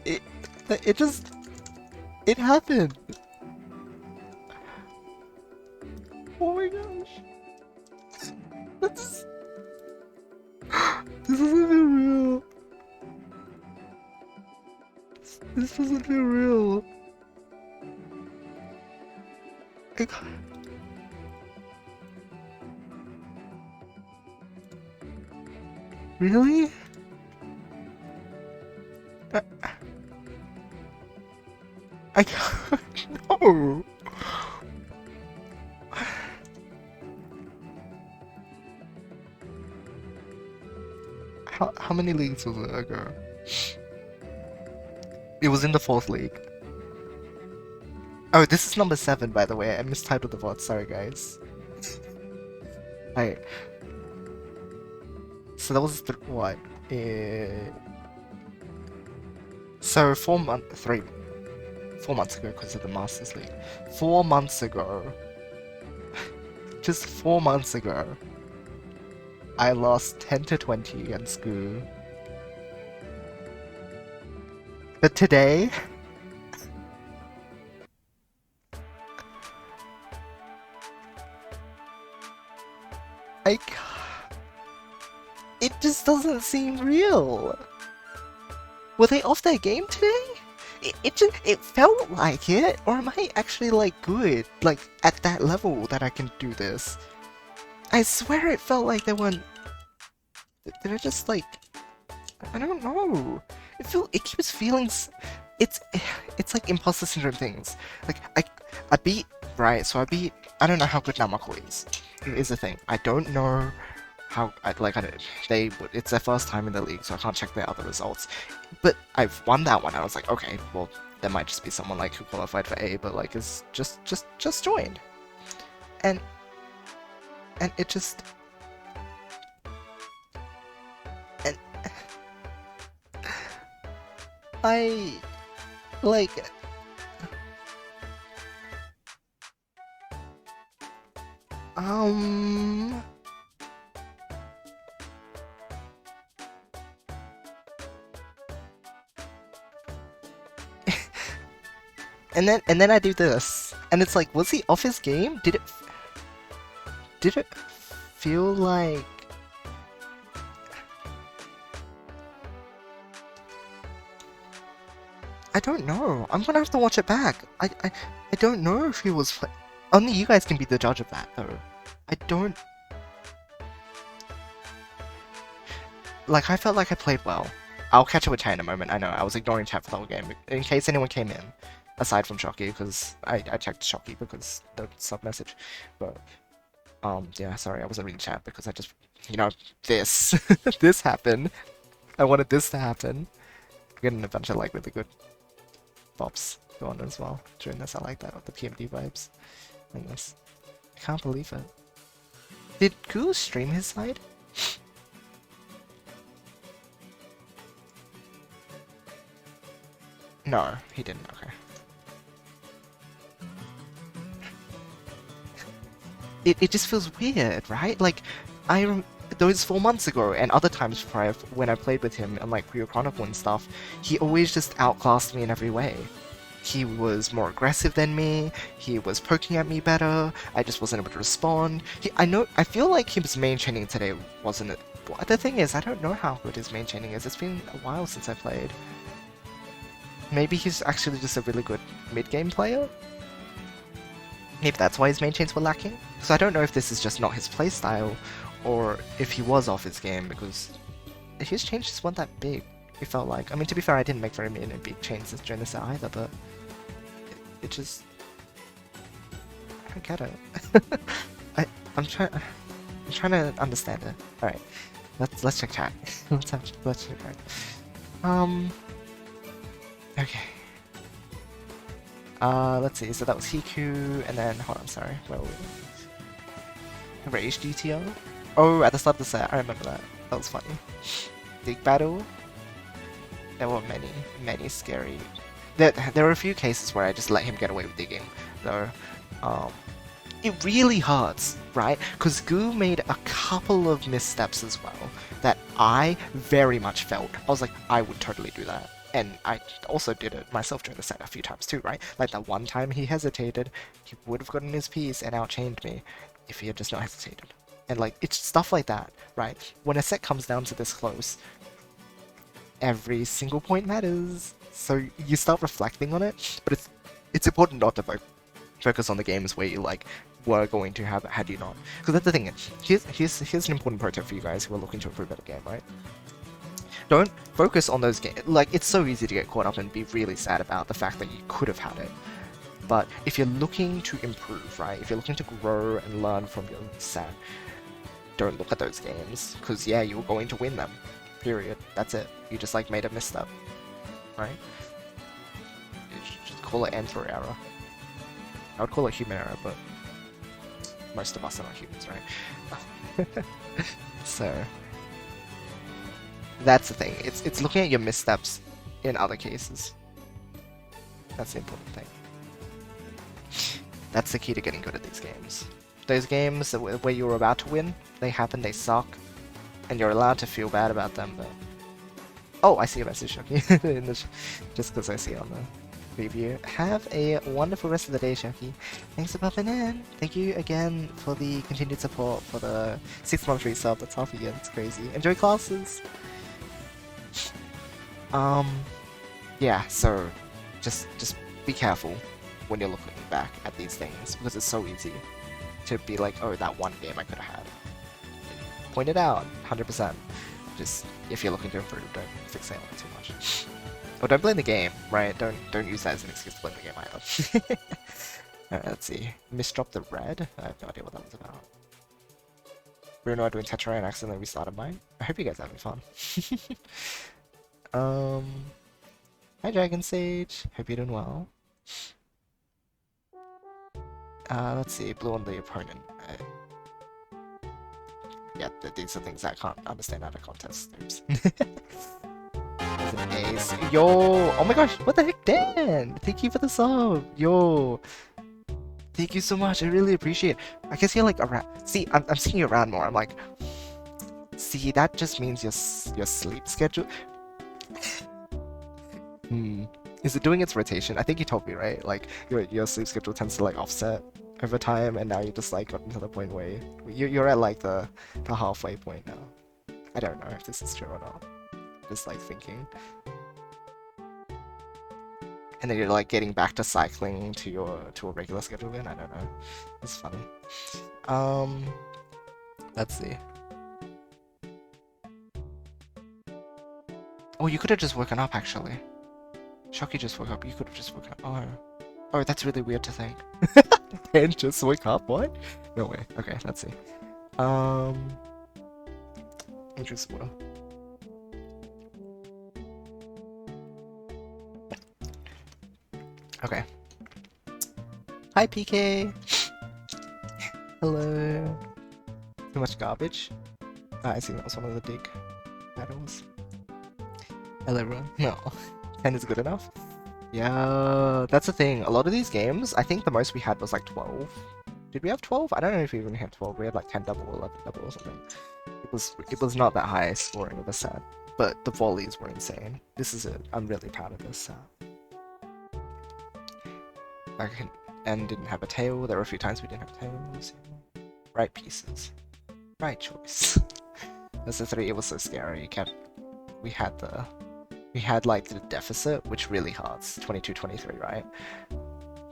It just it happened. Oh my gosh. This isn't even real. This doesn't feel real. I can't. Really? I can't. No. How many leagues was it ago? It was in the 4th league. Oh, this is number 7, by the way. I mistitled the VOD. Sorry, guys. Alright. So that was what? So 4 months ago, because of the Masters League. 4 months ago. Just 4 months ago. I lost 10 to 20 against Goo. But today... I can't... It just doesn't seem real. Were they off their game today? It felt like it, or am I actually like good, like at that level that I can do this? I swear it felt like they weren't. Did I just like? I don't know. It keeps feeling. It's like imposter syndrome things. Like I beat right, so I beat. I don't know how good Namako is. Is the thing. I don't know how it's their first time in the league, so I can't check their other results. But I've won that one. I was like, okay, well, there might just be someone like who qualified for A, but like is just joined, and it just and I like. And then I do this, and it's like, was he off his game? Did it feel like? I don't know. I'm gonna have to watch it back. I don't know if he was. Only you guys can be the judge of that, though. I don't. Like, I felt like I played well. I'll catch up with chat in a moment. I know, I was ignoring chat for the whole game, in case anyone came in. Aside from Shocky, because I checked Shocky because the sub message. But, yeah, sorry, I wasn't reading chat because I just you know, this, this happened. I wanted this to happen. Getting a bunch of like really good bops going as well during this. I like that with the PMD vibes in this. I can't believe it. Did Goo stream his side? No, he didn't. Okay. It just feels weird, right? Like, those 4 months ago and other times prior when I played with him on like Puyo Chronicle and stuff, he always just outclassed me in every way. He was more aggressive than me, he was poking at me better, I just wasn't able to respond. I feel like his main chaining today wasn't it. But the thing is, I don't know how good his main chaining is. It's been a while since I played. Maybe he's actually just a really good mid-game player? Maybe that's why his main chains were lacking? So I don't know if this is just not his playstyle, or if he was off his game, because his chains just weren't that big, it felt like. I mean, to be fair, I didn't make very many big chains during this set either, but it just... I don't get it. I'm trying to understand it. Alright, let's check chat. let's check chat. Okay. Let's see, so that was Hiku, and then, hold on, sorry, where were we? Rage DTO? Oh, at the start of the set, I remember that. That was funny. Dig Battle? There were many scary... There were a few cases where I just let him get away with digging, though. It really hurts, right? Because Goo made a couple of missteps as well that I very much felt. I was like, I would totally do that. And I also did it myself during the set a few times too, right? Like that one time he hesitated, he would have gotten his piece and outchained me if he had just not hesitated. And like, it's stuff like that, right? When a set comes down to this close, every single point matters. So you start reflecting on it, but it's important not to focus on the games where you like were going to have it had you not. Because that's the thing. Here's an important pro tip for you guys who are looking to improve at a game, right? Don't focus on those games. Like, it's so easy to get caught up and be really sad about the fact that you could have had it. But if you're looking to improve, right? If you're looking to grow and learn from your set, don't look at those games. Because, yeah, you're going to win them. Period. That's it. You just, like, made a misstep. Right? You should just call it Android error. I would call it human error, but most of us are not humans, right? So... that's the thing. It's looking at your missteps in other cases. That's the important thing. That's the key to getting good at these games. Those games where you're about to win, they happen, they suck, and you're allowed to feel bad about them, but... Oh, I see a message, Shoki. Just because I see it on the preview. Have a wonderful rest of the day, Shoki. Thanks for popping in. Thank you again for the continued support for the 6-month resub. That's half a year. That's crazy. Enjoy classes! Yeah, so just be careful when you're looking back at these things, because it's so easy to be like, oh, that one game I could have had. Point it out, 100%. Just, if you're looking to improve, don't fixate on it too much. Or don't blame the game, right? Don't use that as an excuse to blame the game either. Alright, let's see. Misdropped the red? I have no idea what that was about. Bruno doing Tetra and accidentally restarted mine. I hope you guys are having fun. Hi Dragon Sage, hope you're doing well. Let's see, blue on the opponent. Yeah, these are things I can't understand out of context. Oops. There's an ace. Yo! Oh my gosh, what the heck, Dan? Thank you for the sub! Yo! Thank you so much, I really appreciate it. I guess you're like around. See, I'm seeing you around more. I'm like, see, that just means your sleep schedule. Is it doing its rotation? I think you told me, right? Like your sleep schedule tends to like offset over time, and now you just like gotten to the point where you're at like the halfway point now. I don't know if this is true or not. Just like thinking. And then you're like getting back to cycling to a regular schedule again. I don't know. It's funny. Let's see. Oh, you could have just woken up actually. Shocky just woke up. You could have just woken up. Oh, that's really weird to think. And just wake up. What? No way. Okay, let's see. drink some water. Okay. Hi, PK! Hello! Too much garbage? Ah, I think that was one of the big battles. Hello, everyone. No. 10 is good enough? Yeah, that's the thing. A lot of these games, I think the most we had was like 12. Did we have 12? I don't know if we even had 12. We had like 10 double, 11 double or something. It was not that high scoring of a set, but the volleys were insane. This is it. I'm really proud of this set. And didn't have a tail. There were a few times we didn't have a tail. Right pieces. Right choice. That's the 3. It was so scary. We had like the deficit, which really hurts. 22-23, right?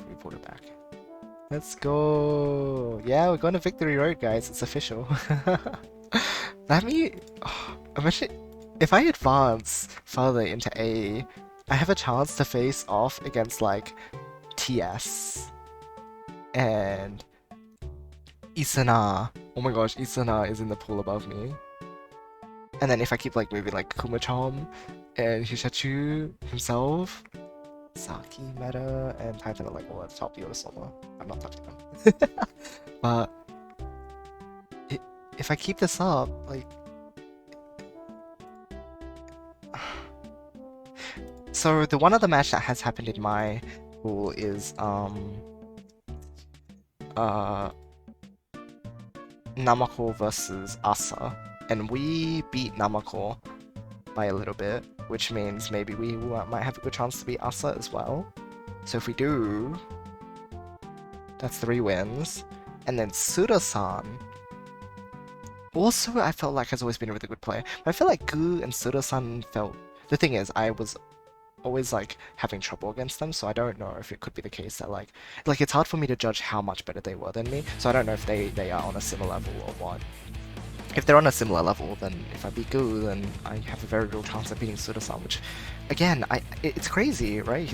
We pulled it back. Let's go! Yeah, we're going to Victory Road, guys. It's official. Let me... Oh, imagine if I advance further into A, I have a chance to face off against like TS and Isana. Oh my gosh, Isana is in the pool above me. And then if I keep like moving like Kumachom and Hisyachu himself, Saki, Meta, and Titan are like all at the top. Yoda I'm not touching them. But if I keep this up, like... So the one other match that has happened in my pool is Namako versus Asa, and we beat Namako by a little bit, which means maybe we might have a good chance to beat Asa as well. So if we do, that's 3 wins. And then Sura-san, also I felt like has always been a really good player. But I feel like Gu and Sura-san felt... The thing is, I was always like having trouble against them, so I don't know if it could be the case that like it's hard for me to judge how much better they were than me, so I don't know if they are on a similar level or what. If they're on a similar level, then if I beat Gu, then I have a very real chance of beating Sura-san, which, again, it's crazy, right?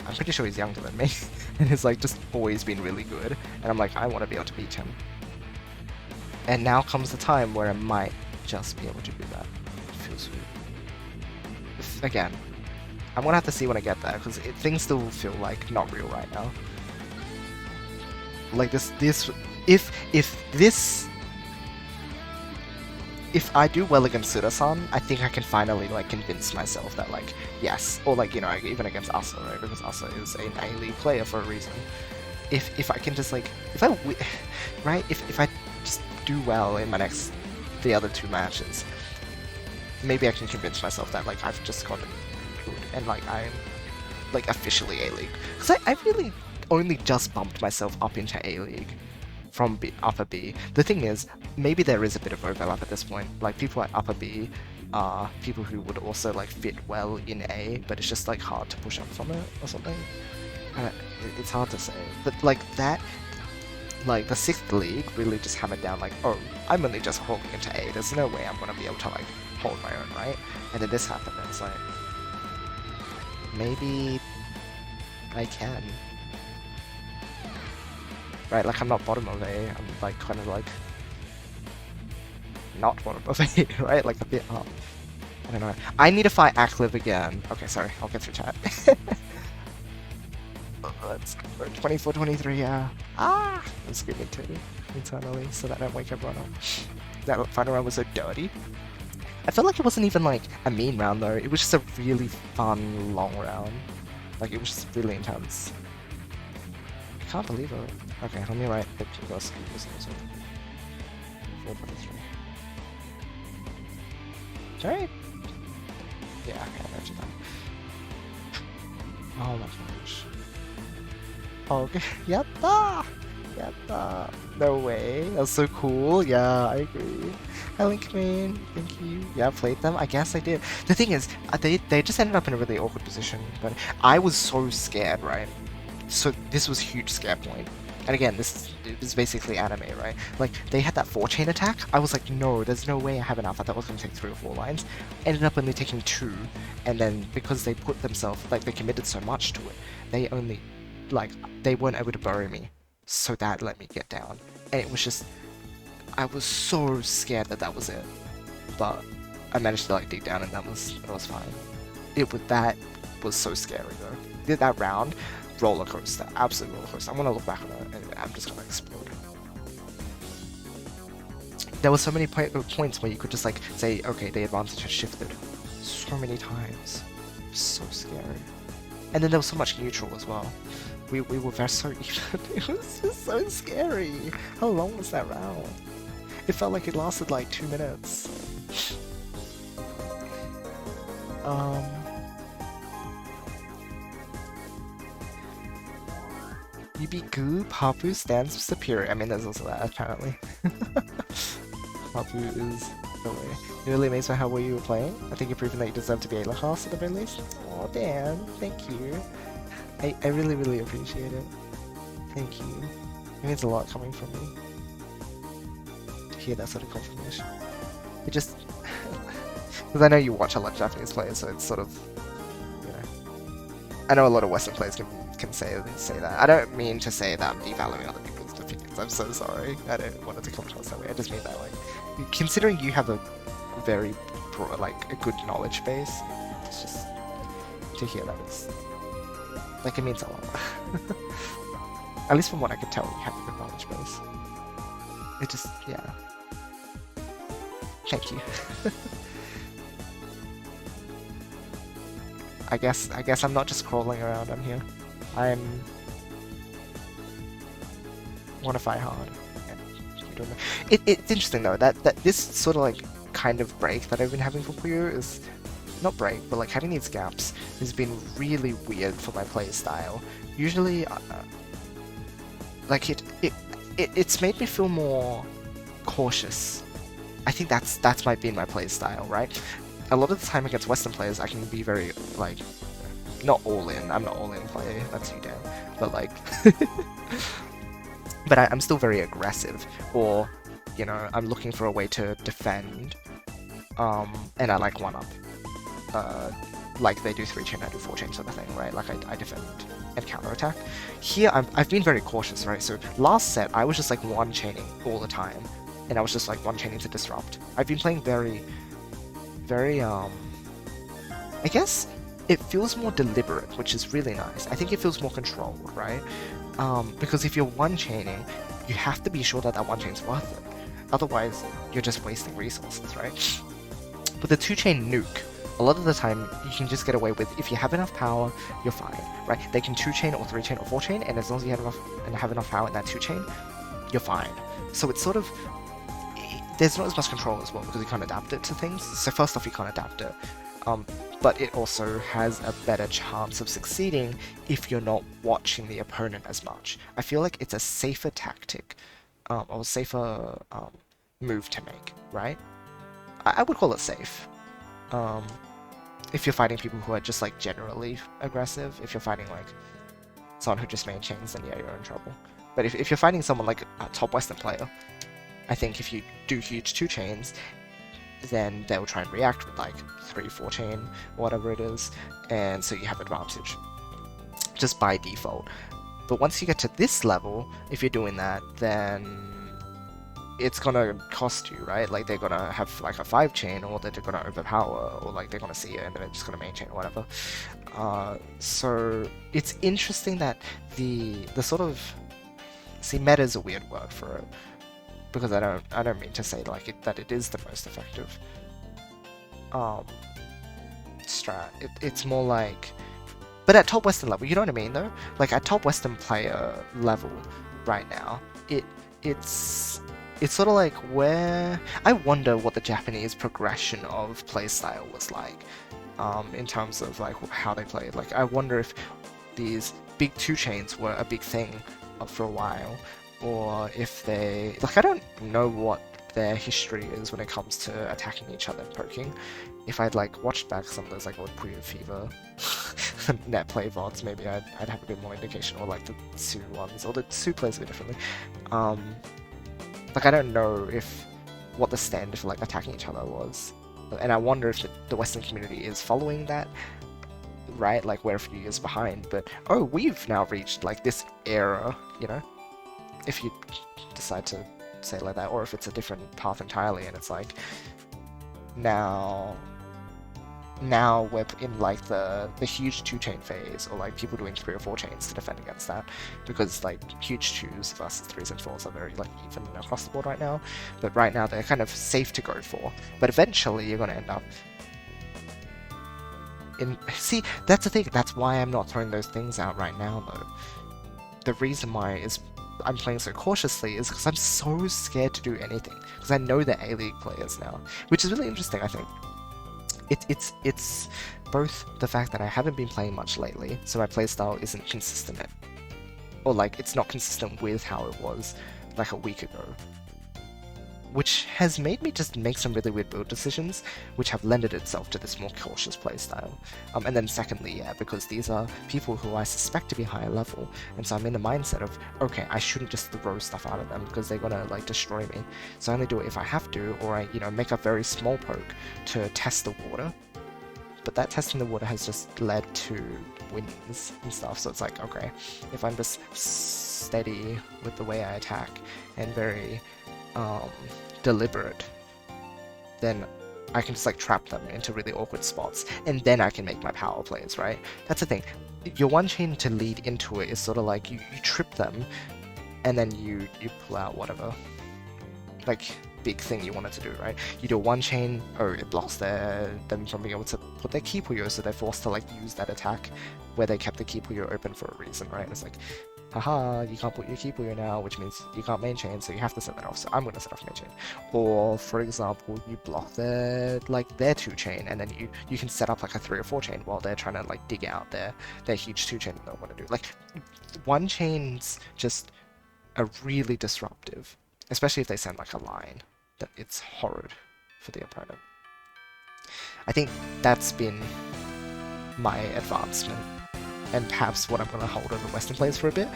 I'm pretty sure he's younger than me, and he's like just always been really good, and I'm like, I want to be able to beat him. And now comes the time where I might just be able to do that. It feels weird. Again, I'm gonna have to see when I get there, because things still feel like not real right now. Like if I do well against Sura-san, I think I can finally like convince myself that like yes, or like, you know, even against Asa, right? Because Asa is an A-League player for a reason. If I can just like if I just do well in the other 2 matches, maybe I can convince myself that like I've just gotten good and like I'm like officially A-League. Because I really only just bumped myself up into A-League from upper B. The thing is, maybe there is a bit of overlap at this point. Like people at upper B are people who would also like fit well in A, but it's just like hard to push up from it or something. It's hard to say. But like that, like the 6th league really just hammered down like, oh, I'm only just holding into A. There's no way I'm gonna be able to like hold my own, right? And then this happened, and it's like, maybe I can. Right, like I'm not bottom of A, I'm like kind of like not bottom of A, right? Like a bit up. I don't know. I need to fight Akliv again. Okay, sorry, I'll get through chat. Let's go. 24-23, yeah. Ah! I'm screaming too internally so that I don't wake everyone up. That final round was so dirty. I felt like it wasn't even like a mean round though. It was just a really fun, long round. Like it was just really intense. I can't believe it. Okay, let me write the Puyo scores also. 423. Sorry? Yeah, okay, I mentioned that. Oh my gosh. Okay, yatta! Yatta! No way, that was so cool. Yeah, I agree. Hi Linkman, thank you. Yeah, I played them. I guess I did. The thing is, they just ended up in a really awkward position, but I was so scared, right? So this was a huge scare point. And again, this is basically anime, right? Like, they had that 4-chain attack. I was like, no, there's no way I have enough. I thought that was going to take 3 or 4 lines. Ended up only taking 2. And then, because they put themselves, like, they committed so much to it, they only, like, they weren't able to bury me. So that let me get down. And it was just, I was so scared that that was it. but I managed to like dig down and that was fine. That was so scary though. Did that round, roller coaster, absolute roller coaster. I'm gonna look back on it and I'm just gonna explode. There were so many points where you could just like say, okay, the advantage has shifted. So many times. So scary. And then there was so much neutral as well. We were very so even. It was just so scary. How long was that round? It felt like it lasted like 2 minutes. You be goo, Papu stands superior. I mean, there's also that apparently. Papu is the way. You're really amazed by how well you were playing. I think you've proven that you deserve to be a class at the very least. Oh, Dan, thank you. I really, really appreciate it. Thank you. It means a lot coming from me to hear that sort of confirmation. It just... because I know you watch a lot of Japanese players, so it's sort of... you know... I know a lot of Western players can say that. I don't mean to say that I'm devaluing other people's opinions. I'm so sorry. I don't want it to come across that way. I just mean that, like... considering you have a very broad, like, a good knowledge base, it's just... to hear that is... like, it means a lot. At least from what I could tell, you have a good knowledge base. It just, yeah. Thank you. I guess I'm not just crawling around, I'm here. I'm... wanna fight hard. It's interesting though, that this sort of like, kind of break that I've been having for Puyo is... not break, but like having these gaps has been really weird for my play style. Usually, like it's made me feel more cautious. I think that's might be in my play style, right? A lot of the time against Western players, I can be very like not all in. I'm not all in play. That's you, Dan. But like, but I'm still very aggressive, or you know, I'm looking for a way to defend, and I like one up. Like they do 3 chain, I do 4 chain sort of thing, right? Like I defend and counter attack. Here I've been very cautious, right? So last set I was just like 1 chaining all the time, and I was just like 1 chaining to disrupt. I've been playing very, I guess it feels more deliberate, which is really nice. I think it feels more controlled, right? Because if you're 1 chaining, you have to be sure that that 1 chain's worth it. Otherwise, you're just wasting resources, right? With the 2 chain nuke, a lot of the time, you can just get away with, if you have enough power, you're fine, right? They can 2 chain or 3 chain or 4 chain, and as long as you have enough power in that 2 chain, you're fine. So it's sort of, there's not as much control as well, because you can't adapt it to things. So first off, you can't adapt it. But it also has a better chance of succeeding if you're not watching the opponent as much. I feel like it's a safer tactic, or safer move to make, right? I would call it safe. If you're fighting people who are just like generally aggressive, if you're fighting like someone who just main chains, then yeah, you're in trouble. But if you're fighting someone like a top Western player, I think if you do huge 2 chains, then they'll try and react with like 3, 4 chain, whatever it is, and so you have advantage, just by default. But once you get to this level, if you're doing that, then it's gonna cost you, right? Like they're gonna have like a 5 chain, or they're gonna overpower, or like they're gonna see it and they're just gonna main chain or whatever. So it's interesting that the sort of, see, meta is a weird word for it, because I don't mean to say like that it is the most effective strat. It's more like, but at top Western level, you know what I mean though? Like at top Western player level right now, it's sort of like where I wonder what the Japanese progression of playstyle was like, in terms of like how they played. Like I wonder if these big 2 chains were a big thing for a while, or if they, like, I don't know what their history is when it comes to attacking each other and poking. If I'd like watched back some of those like old Puyo Fever net play VODs, maybe I'd have a bit more indication, or like the Sue ones, or the Sue plays a bit differently. Like I don't know what the standard for like attacking each other was, and I wonder if the Western community is following that, right? Like we're a few years behind, but oh, we've now reached like this era, you know? If you decide to say it like that, or if it's a different path entirely, and it's like, now we're in like the huge 2-chain phase, or like people doing 3 or 4 chains to defend against that, because like huge 2s versus 3s and 4s are very like even across the board right now. But right now they're kind of safe to go for. But eventually you're gonna end up in. See, that's the thing. That's why I'm not throwing those things out right now, though. The reason why is I'm playing so cautiously is because I'm so scared to do anything, because I know they're A-League players now, which is really interesting, I think. It's both the fact that I haven't been playing much lately, so my playstyle isn't consistent, or like it's not consistent with how it was like a week ago, which has made me just make some really weird build decisions, which have lended itself to this more cautious playstyle. And then secondly, yeah, because these are people who I suspect to be higher level, and so I'm in the mindset of, okay, I shouldn't just throw stuff out of them because they're gonna like destroy me. So I only do it if I have to, or I, make a very small poke to test the water. But that testing the water has just led to wins and stuff, so it's like, okay, if I'm just steady with the way I attack and very deliberate, then I can just like trap them into really awkward spots, and then I can make my power plays, right? That's the thing. Your one chain to lead into it is sort of like you trip them, and then you pull out whatever like big thing you wanted to do, right? You do one chain, it blocks them from being able to put their key Puyo, so they're forced to like use that attack where they kept the key Puyo open for a reason, right? It's like, haha, you can't put your key Puyo now, which means you can't main chain, so you have to set that off, so I'm going to set off main chain. Or, for example, you block their 2 chain, and then you can set up like a 3 or 4 chain while they're trying to like dig out their huge 2 chain they don't want to do. Like, one chains just are really disruptive, especially if they send like a line. That it's horrid for the opponent. I think that's been my advancement, and perhaps what I'm going to hold over Western players for a bit,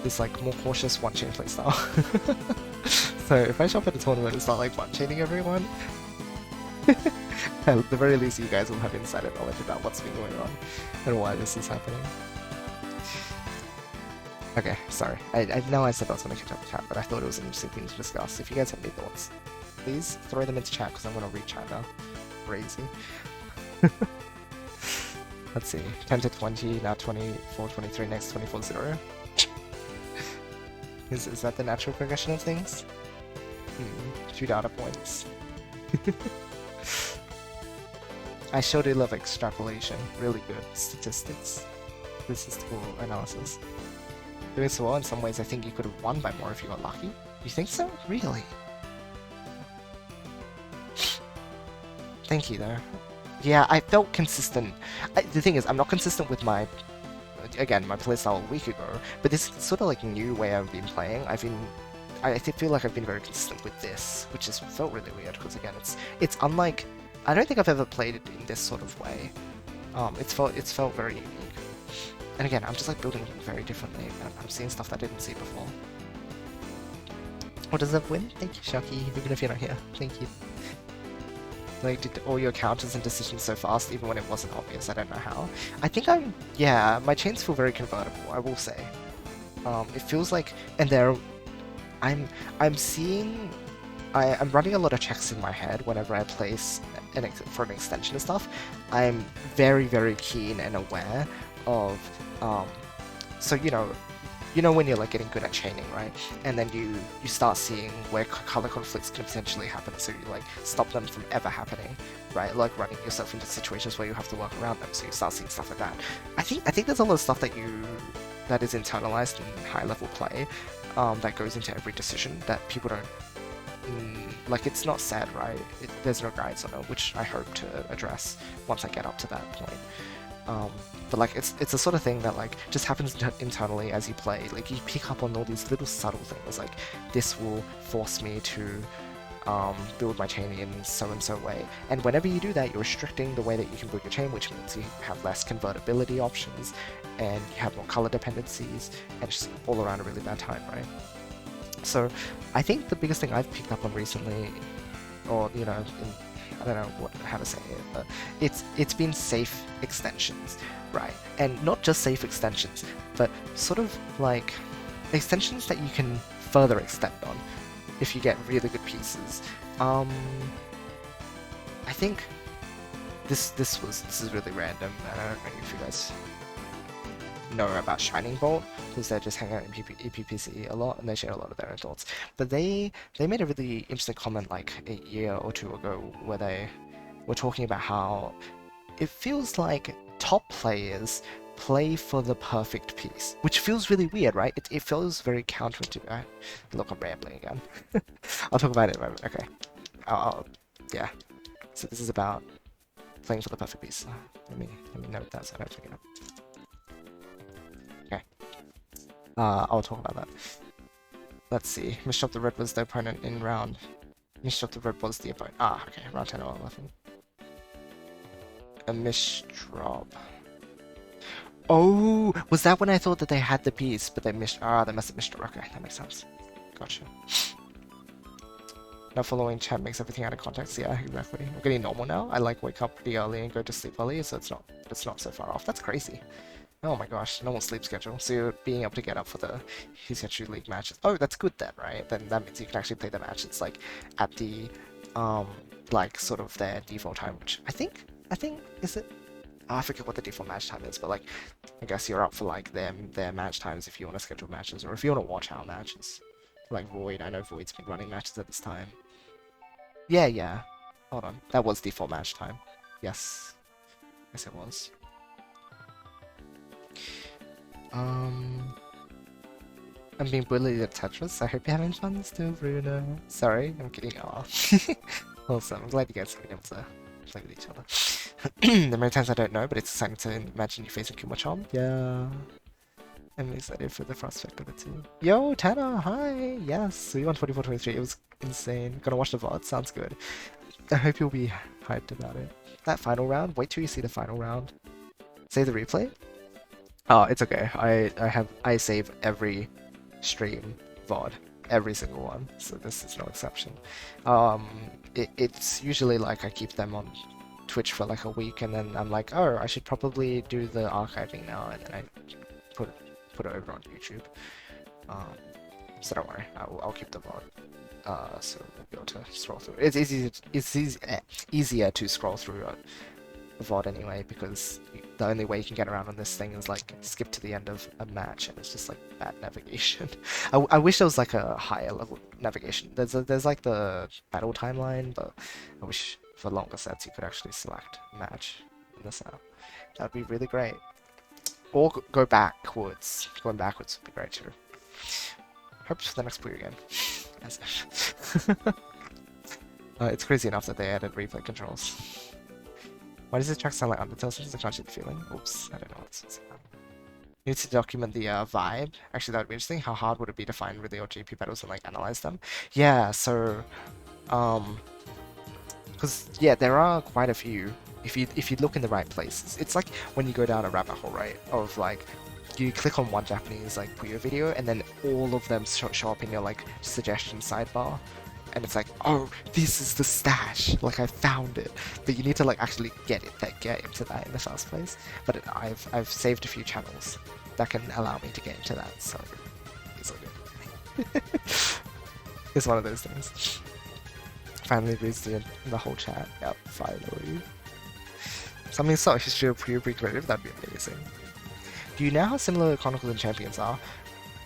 is like more cautious one-chain playstyle. So if I show up at a tournament and start like one-chaining everyone, at the very least you guys will have insider knowledge about what's been going on and why this is happening. Okay, sorry. I know I said I was going to catch up with chat, but I thought it was an interesting thing to discuss. If you guys have any thoughts, please throw them into chat, because I'm going to read chat now. Crazy. Let's see. 10 to 20, now 24, 23, next 24, 0. Is that the natural progression of things? 2 data points. I sure do love extrapolation. Really good statistics. Statistical analysis. Doing so well in some ways, I think you could have won by more if you got lucky. You think so? Really? Thank you, though. Yeah, I felt consistent. The thing is, I'm not consistent with my playstyle a week ago, but this sort of like new way I've been playing. I feel like I've been very consistent with this, which has felt really weird, because again, it's unlike, I don't think I've ever played it in this sort of way. It's felt very unique. And again, I'm just like building very differently, and I'm seeing stuff that I didn't see before. What does that win? Thank you, Shucky, even if you're not here. Thank you. Like, did all your counters and decisions so fast, even when it wasn't obvious? I don't know how. I think yeah, my chains feel very convertible, I will say. It feels like, and I'm running a lot of checks in my head whenever I place for an extension and stuff. I'm very, very keen and aware of, so you know when you're like getting good at chaining, right? And then you start seeing where color conflicts can potentially happen, so you like stop them from ever happening, right? Like running yourself into situations where you have to work around them, so you start seeing stuff like that. I think there's a lot of stuff that is internalized in high level play, that goes into every decision that people don't, like, it's not said, right? There's no guides on it, which I hope to address once I get up to that point. But like it's the sort of thing that like just happens internally as you play. Like you pick up on all these little subtle things, like this will force me to build my chain in so and so way. And whenever you do that, you're restricting the way that you can build your chain, which means you have less convertibility options and you have more color dependencies, and it's just all around a really bad time, right? So I think the biggest thing I've picked up on recently, or I don't know how to say it, but it's been safe extensions, right? And not just safe extensions, but sort of like extensions that you can further extend on if you get really good pieces. I think this is really random, and I don't know if you guys know about Shining Bolt, because they just hang out in EPPC a lot, and they share a lot of their own thoughts. But they made a really interesting comment like a year or two ago, where they were talking about how it feels like top players play for the perfect piece, which feels really weird, right? It feels very counterintuitive. Look, I'm rambling again. I'll talk about it in a moment. Okay. Yeah. So this is about playing for the perfect piece. Let me note that so I don't forget it. Okay. I'll talk about that. Let's see. Misdrop the red was the opponent in round. Misdrop the red was the opponent. Okay. Round 10 or 11. A misdrop. Oh, was that when I thought that they had the piece, but they missed? They must have misdrop. Okay, that makes sense. Gotcha. Now following chat makes everything out of context. Yeah, exactly. I'm getting normal now. I like wake up pretty early and go to sleep early, so it's not so far off. That's crazy. Oh my gosh, normal sleep schedule. So you're being able to get up for the Hisyachu League matches. Oh, that's good then, right? Then that means you can actually play the matches like at the like sort of their default time, which I think is it? I forget what the default match time is, but like I guess you're up for like their match times if you want to schedule matches, or if you want to watch our matches. Like Void, I know Void's been running matches at this time. Yeah. Hold on, that was default match time. Yes, it was. I'm being bullied at Tetris. I hope you're having fun still, Bruno. Sorry, I'm kidding. Awesome. I'm glad you guys have been able to play with each other. The many times I don't know, but it's exciting to imagine you facing Kumachom. Yeah. I'm excited for the prospect of it too. Yo, Tanner, hi! Yes, so you won 24-23. It was insane. Gonna watch the VOD. Sounds good. I hope you'll be hyped about it. That final round? Wait till you see the final round. Save the replay? Oh, it's okay. I save every stream VOD. Every single one. So this is no exception. It's usually like I keep them on Twitch for like a week, and then I'm like, oh, I should probably do the archiving now, and then I put it over on YouTube. So don't worry, I'll keep the VOD. So we'll be able to scroll through. It's easier to scroll through a VOD anyway, because the only way you can get around on this thing is like skip to the end of a match, and it's just like bad navigation. I wish there was like a higher level navigation. There's like the battle timeline, but I wish for longer sets you could actually select match in this app. That'd be really great. Or go backwards. Going backwards would be great too. Hope for the next Puyo game. As if. It's crazy enough that they added replay controls. Why does this track sound like Undertale? Since I can't get the feeling. Oops, I don't know what this is about. You need to document the vibe. Actually, that would be interesting. How hard would it be to find really old GP battles and like analyze them? Yeah, so because yeah, there are quite a few. If you look in the right places, it's like when you go down a rabbit hole, right? Of like, you click on one Japanese like Puyo video, and then all of them show up in your like suggestion sidebar, and it's like, oh, this is the stash. Like I found it, but you need to like actually get into that in the first place. But I've saved a few channels that can allow me to get into that, so it's all good. It's one of those things. Finally agrees to the whole chat. Yep, finally. Something so history of Puyo creative, that'd be amazing. Do you know how similar Chronicles and Champions are?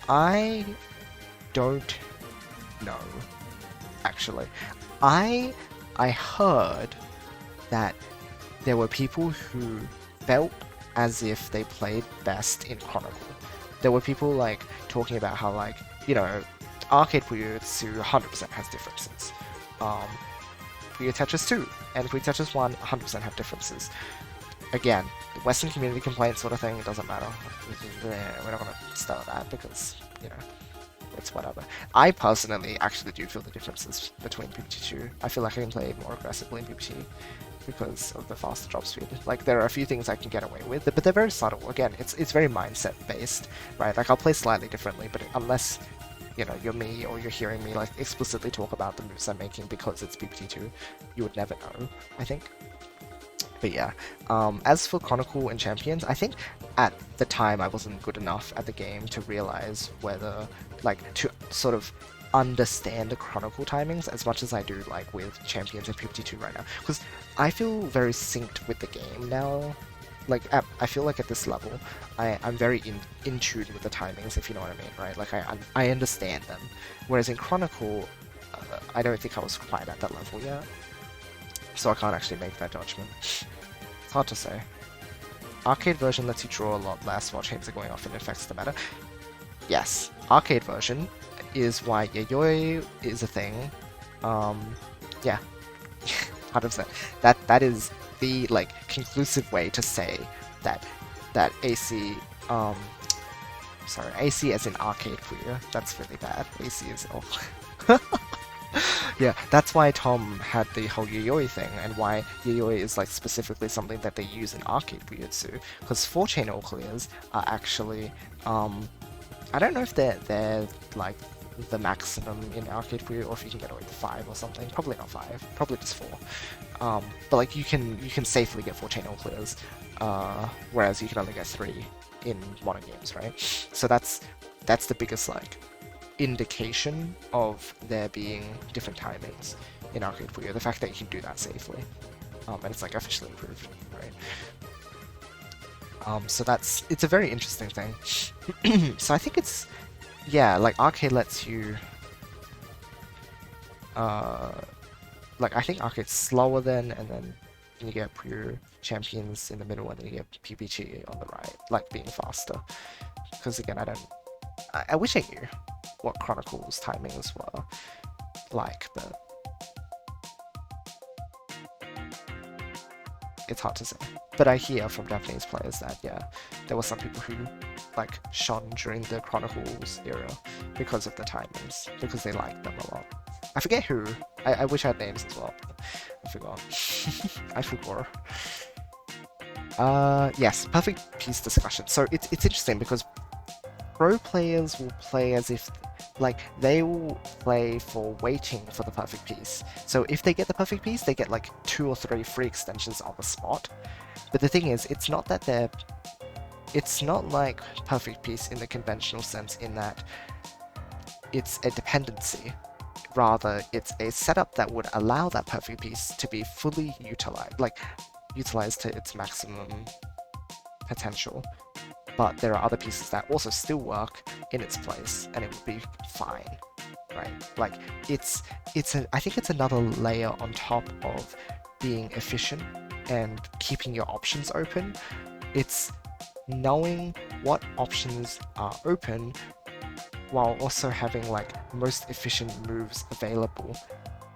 I don't know, actually. I heard that there were people who felt as if they played best in Chronicle. There were people like talking about how like, you know, Arcade Puyo 100% has differences. Puyo Tetris 2 and Puyo Tetris 1 100% have differences. Again, the Western community complaint sort of thing, it doesn't matter. We're not going to start that because, you know, it's whatever. I personally actually do feel the differences between PPT2. I feel like I can play more aggressively in PPT because of the faster drop speed. Like, there are a few things I can get away with, but they're very subtle. Again, it's very mindset based, right? Like, I'll play slightly differently, but unless, you know, you're me or you're hearing me like explicitly talk about the moves I'm making because it's PPT2, you would never know, I think. But yeah, as for Chronicle and Champions, I think at the time I wasn't good enough at the game to realize whether, like, to sort of understand the Chronicle timings as much as I do like with Champions and ft24 right now, because I feel very synced with the game now. Like I feel like at this level, I'm very in tune with the timings, if you know what I mean, right? Like I understand them, whereas in Chronicle, I don't think I was quite at that level yet, so I can't actually make that judgment. It's hard to say. Arcade version lets you draw a lot less while chains are going off and affects the meta. Yes, arcade version is why Yayoi is a thing. Yeah, 100%. That is the like conclusive way to say that AC sorry, AC as in arcade Puyo. That's really bad. AC is yeah, that's why Tom had the whole Yayoi thing, and why Yayoi is like specifically something that they use in arcade Puyotsu, because 4-chain all clears are actually I don't know if they're like the maximum in arcade Puyo, or if you can get away with 5 or something. Probably not 5, probably just 4. But like you can safely get 4-chain all clears, whereas you can only get 3 in modern games, right? So that's the biggest like indication of there being different timings in arcade Puyo. The fact that you can do that safely, and it's like officially improved, right? So it's a very interesting thing. So I think it's, yeah, like arcade lets you, like I think arcade's slower then, and then you get pure champions in the middle, and then you get PPG on the right, like being faster. Because again, I wish I knew what Chronicles timings were like, but it's hard to say. But I hear from Japanese players that, yeah, there were some people who like shone during the Chronicles era because of the timings, because they liked them a lot. I forget who. I wish I had names as well. I forgot. I forgot. Yes, perfect piece discussion. So it's interesting because pro players will play as if, like, they will play for waiting for the perfect piece. So if they get the perfect piece, they get like 2 or 3 free extensions on the spot. But the thing is, it's not like perfect piece in the conventional sense, in that it's a dependency. Rather, it's a setup that would allow that perfect piece to be fully utilized to its maximum potential. But there are other pieces that also still work in its place, and it would be fine, right? Like, I think it's another layer on top of being efficient and keeping your options open. It's knowing what options are open while also having like most efficient moves available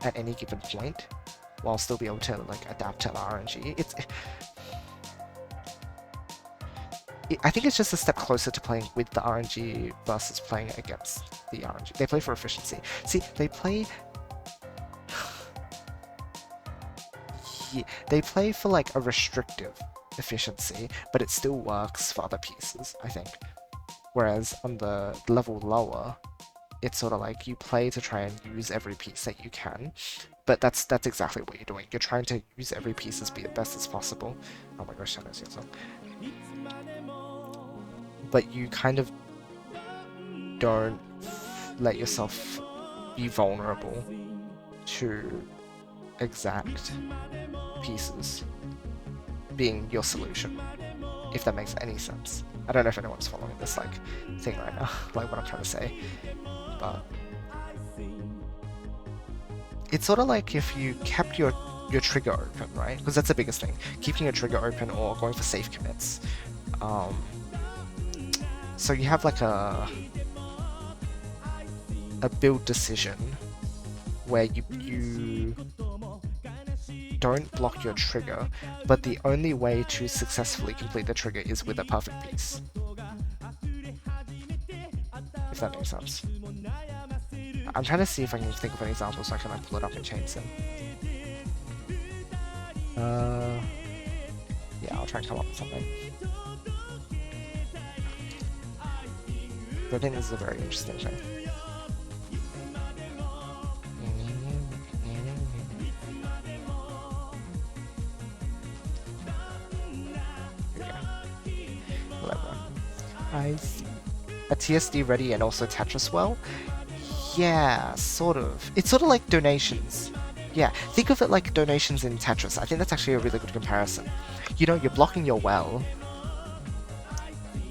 at any given point, while still be able to like adapt to the RNG. I think it's just a step closer to playing with the RNG versus playing against the RNG. They play for efficiency. See, they play they play for like a restrictive efficiency, but it still works for other pieces, I think. Whereas on the level lower, it's sort of like you play to try and use every piece that you can, but that's exactly what you're doing. You're trying to use every piece as best as possible. Oh my gosh, I know your song. But you kind of don't let yourself be vulnerable to exact pieces being your solution, if that makes any sense. I don't know if anyone's following this like thing right now, like what I'm trying to say, but it's sort of like if you kept your trigger open, right? Because that's the biggest thing, keeping your trigger open or going for safe commits. So you have like a build decision where you don't block your trigger, but the only way to successfully complete the trigger is with a perfect piece. If that makes sense. I'm trying to see if I can think of an example so I can like, pull it up and change them. Yeah, I'll try and come up with something. But I think this is a very interesting thing. I see. A TSD ready and also Tetris well? Yeah, sort of. It's sort of like donations. Yeah, think of it like donations in Tetris. I think that's actually a really good comparison. You know, you're blocking your well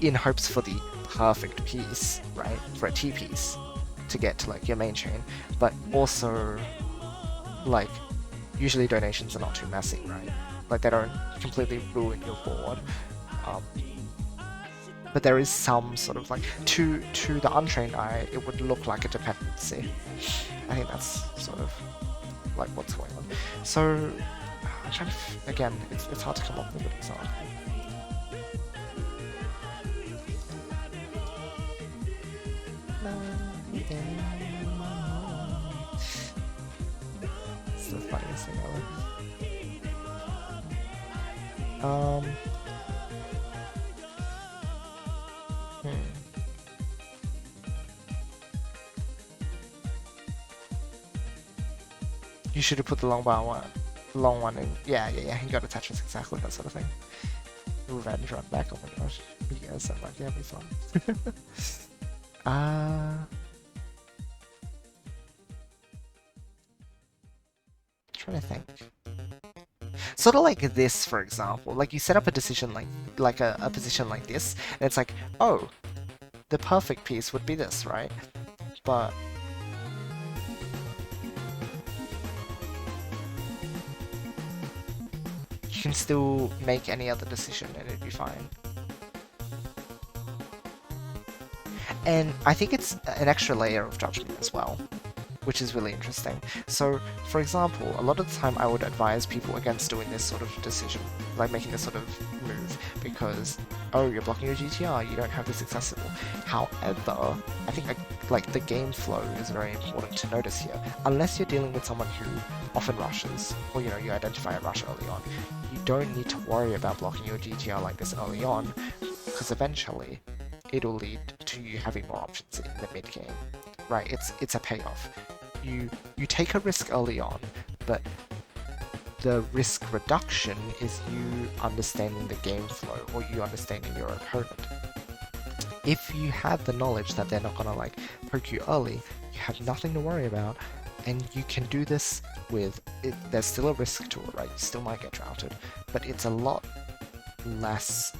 in hopes for the perfect piece, right? For a T piece to get to like your main chain, but also like usually donations are not too messy, right? Like they don't completely ruin your board. Um, but there is some sort of like to the untrained eye, it would look like a dependency. I think that's sort of like what's going on. So I'm trying to again, it's hard to come up with a good example. It's the funniest thing ever. You should have put the long one in. Yeah, he got attached with exactly that sort of thing. Revenge run back, oh my gosh. You guys sound like, yeah, it'll be fun. Trying to think. Sort of like this, for example. Like you set up a decision like a position like this, and it's like, oh, the perfect piece would be this, right? But you can still make any other decision and it'd be fine. And I think it's an extra layer of judgment as well, which is really interesting. So, for example, a lot of the time I would advise people against doing this sort of decision, like making this sort of move, because, oh, you're blocking your GTR, you don't have this accessible. However, I think like the game flow is very important to notice here. Unless you're dealing with someone who often rushes, or you know, you identify a rush early on, you don't need to worry about blocking your GTR like this early on, because eventually it'll lead to you having more options in the mid game. Right, it's a payoff. You take a risk early on, but the risk reduction is you understanding the game flow, or you understanding your opponent. If you have the knowledge that they're not gonna like poke you early, you have nothing to worry about, and you can do this with it. There's still a risk to it, right? You still might get droughted, but it's a lot less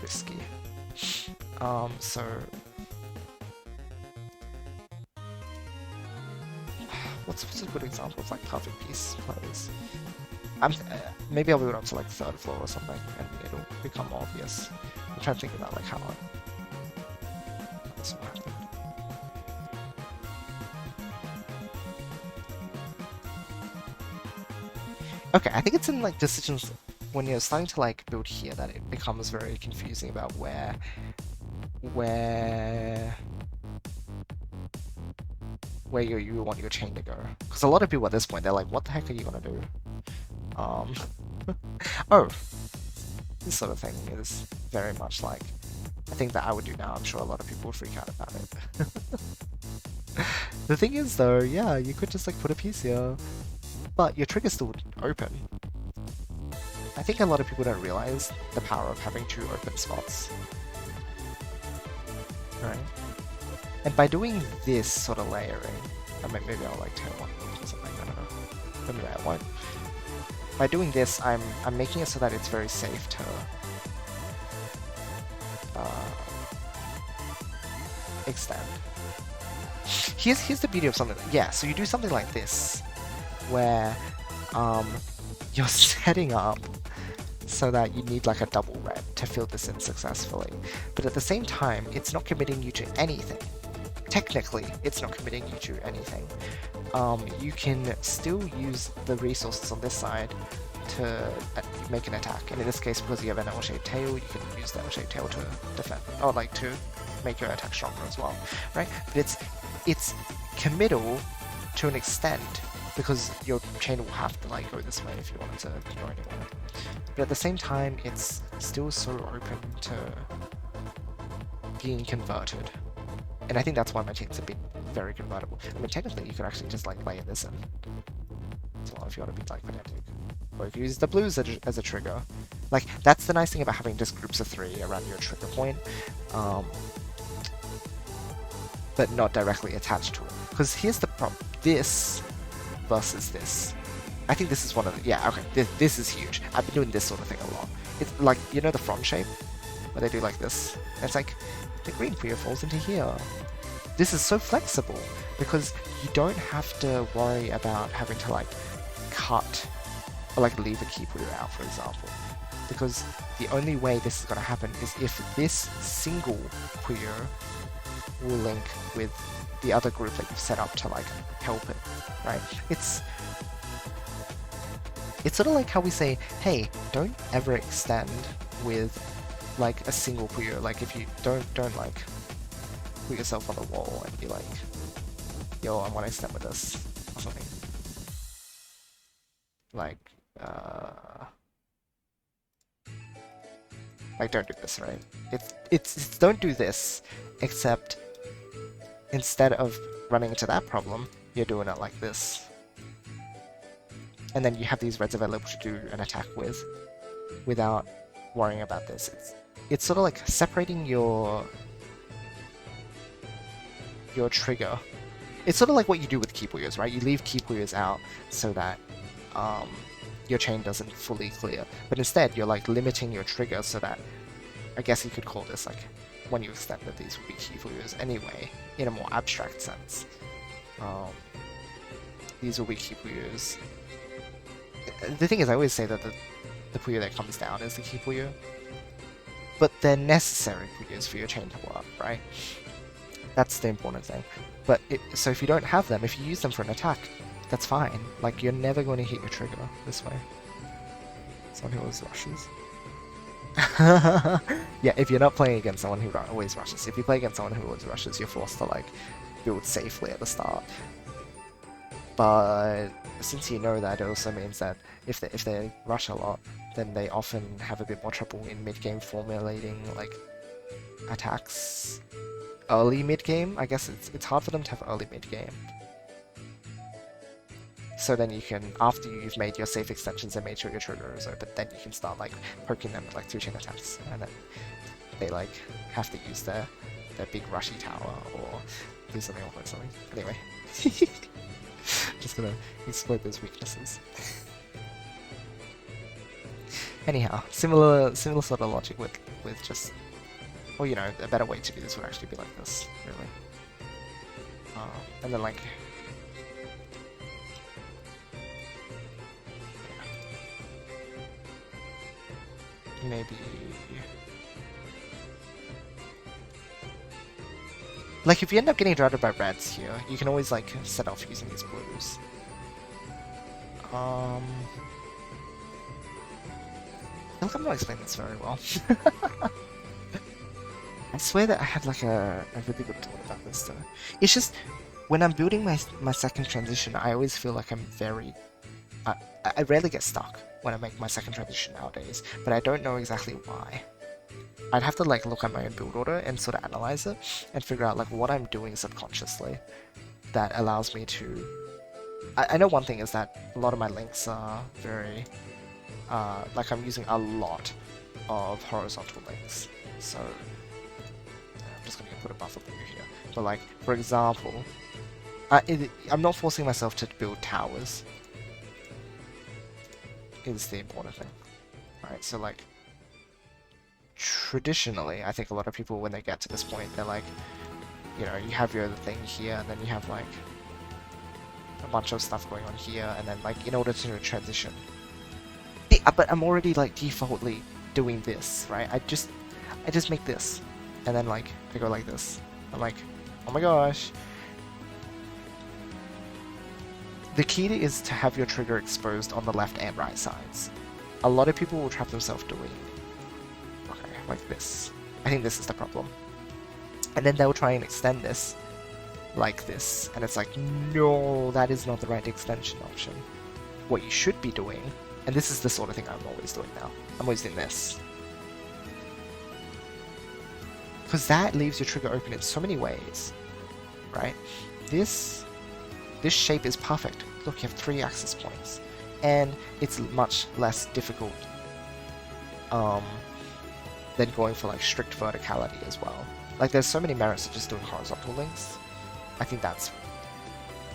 risky. So what's a good example of like perfect piece plays? Maybe I'll move it up to like third floor or something, and it'll become obvious. I'm trying to think about like how this will happen. Okay, I think it's in like decisions when you're starting to like build here that it becomes very confusing about where you want your chain to go. Because a lot of people at this point, they're like, what the heck are you gonna do? Oh, this sort of thing is very much like a thing that I would do now. I'm sure a lot of people would freak out about it. The thing is though, yeah, you could just like put a piece here, but your trigger's still open. I think a lot of people don't realize the power of having two open spots. Right? And by doing this sort of layering, maybe I'll like tail one or something, I don't know. Maybe I won't. By doing this, I'm making it so that it's very safe to extend. Here's the beauty of something. Yeah, so you do something like this, where you're setting up so that you need like a double red to fill this in successfully. But at the same time, it's not committing you to anything. Technically, it's not committing you to anything. You can still use the resources on this side to make an attack. And in this case, because you have an L-shaped tail, you can use the L-shaped tail to defend, or like to make your attack stronger as well, right? But it's committal to an extent, because your chain will have to like go this way if you wanted to go anywhere. But at the same time, it's still so open to being converted. And I think that's why my chains have been very convertible. I mean, technically, you could actually just like layer this in as well if you want to be like pedantic. Or you could use the blues as a trigger. Like, that's the nice thing about having just groups of 3 around your trigger point, but not directly attached to it. Because here's the problem. This versus this. I think this is one of the... Yeah, okay. This is huge. I've been doing this sort of thing a lot. It's like, you know the front shape? Where they do like this? And it's like, the green Puyo falls into here. This is so flexible because you don't have to worry about having to like cut or like leave a key Puyo out, for example. Because the only way this is going to happen is if this single Puyo will link with the other group that you've set up to like help it, right? It's sort of like how we say, hey, don't ever extend with like a single Puyo. Like if you don't like put yourself on the wall and be like, yo, I want to extend with this or something. Like don't do this, right? It's don't do this, except instead of running into that problem, you're doing it like this. And then you have these reds available to do an attack with, without worrying about this. It's sort of like separating your trigger. It's sort of like what you do with key Puyos, right? You leave key Puyos out so that your chain doesn't fully clear. But instead, you're like limiting your trigger so that, I guess you could call this like, when you extend that these would be key Puyos anyway, in a more abstract sense. These will be key Puyos. The thing is, I always say that the Puyo that comes down is the key Puyo. But they're necessary Puyos for your chain to work, right? That's the important thing. But so if you don't have them, if you use them for an attack, that's fine. Like, you're never going to hit your trigger this way. Someone who always rushes. Yeah, if you're not playing against someone who always rushes. If you play against someone who always rushes, you're forced to, like, build safely at the start. But since you know that, it also means that if they rush a lot, then they often have a bit more trouble in mid-game formulating, like, attacks. Early mid-game, I guess it's hard for them to have early mid-game. So then you can, after you've made your safe extensions and made sure your trigger is open, then you can start like poking them with like 2-chain attacks, and then they like have to use their big rushy tower or do something awkward something. Anyway, just gonna exploit those weaknesses. Anyhow, similar sort of logic with just, well, you know, a better way to do this would actually be like this, really. And then like, maybe, like if you end up getting drafted by reds here, you can always like set off using these blues. I feel like I'm not explaining this very well. I swear that I had like a really good thought about this though. It's just, when I'm building my second transition, I always feel like I'm very... I rarely get stuck when I make my second transition nowadays, but I don't know exactly why. I'd have to like look at my own build order and sort of analyze it, and figure out like what I'm doing subconsciously that allows me to... I know one thing is that a lot of my links are very... like I'm using a lot of horizontal links, so... I'm just going to put a buffer Puyo here. But like, for example, I'm not forcing myself to build towers, is the important thing. Alright, so like, traditionally, I think a lot of people, when they get to this point, they're like, you know, you have your thing here, and then you have like, a bunch of stuff going on here, and then like, in order to transition. But I'm already like defaultly doing this, right? I just make this. And then like, I go like this. I'm like, oh my gosh. The key is to have your trigger exposed on the left and right sides. A lot of people will trap themselves doing, okay, like this. I think this is the problem. And then they'll try and extend this like this. And it's like, no, that is not the right extension option. What you should be doing, and this is the sort of thing I'm always doing now. I'm always doing this. Because that leaves your trigger open in so many ways, right? This shape is perfect. Look, you have 3 access points, and it's much less difficult than going for like strict verticality as well. Like, there's so many merits to just doing horizontal links. I think that's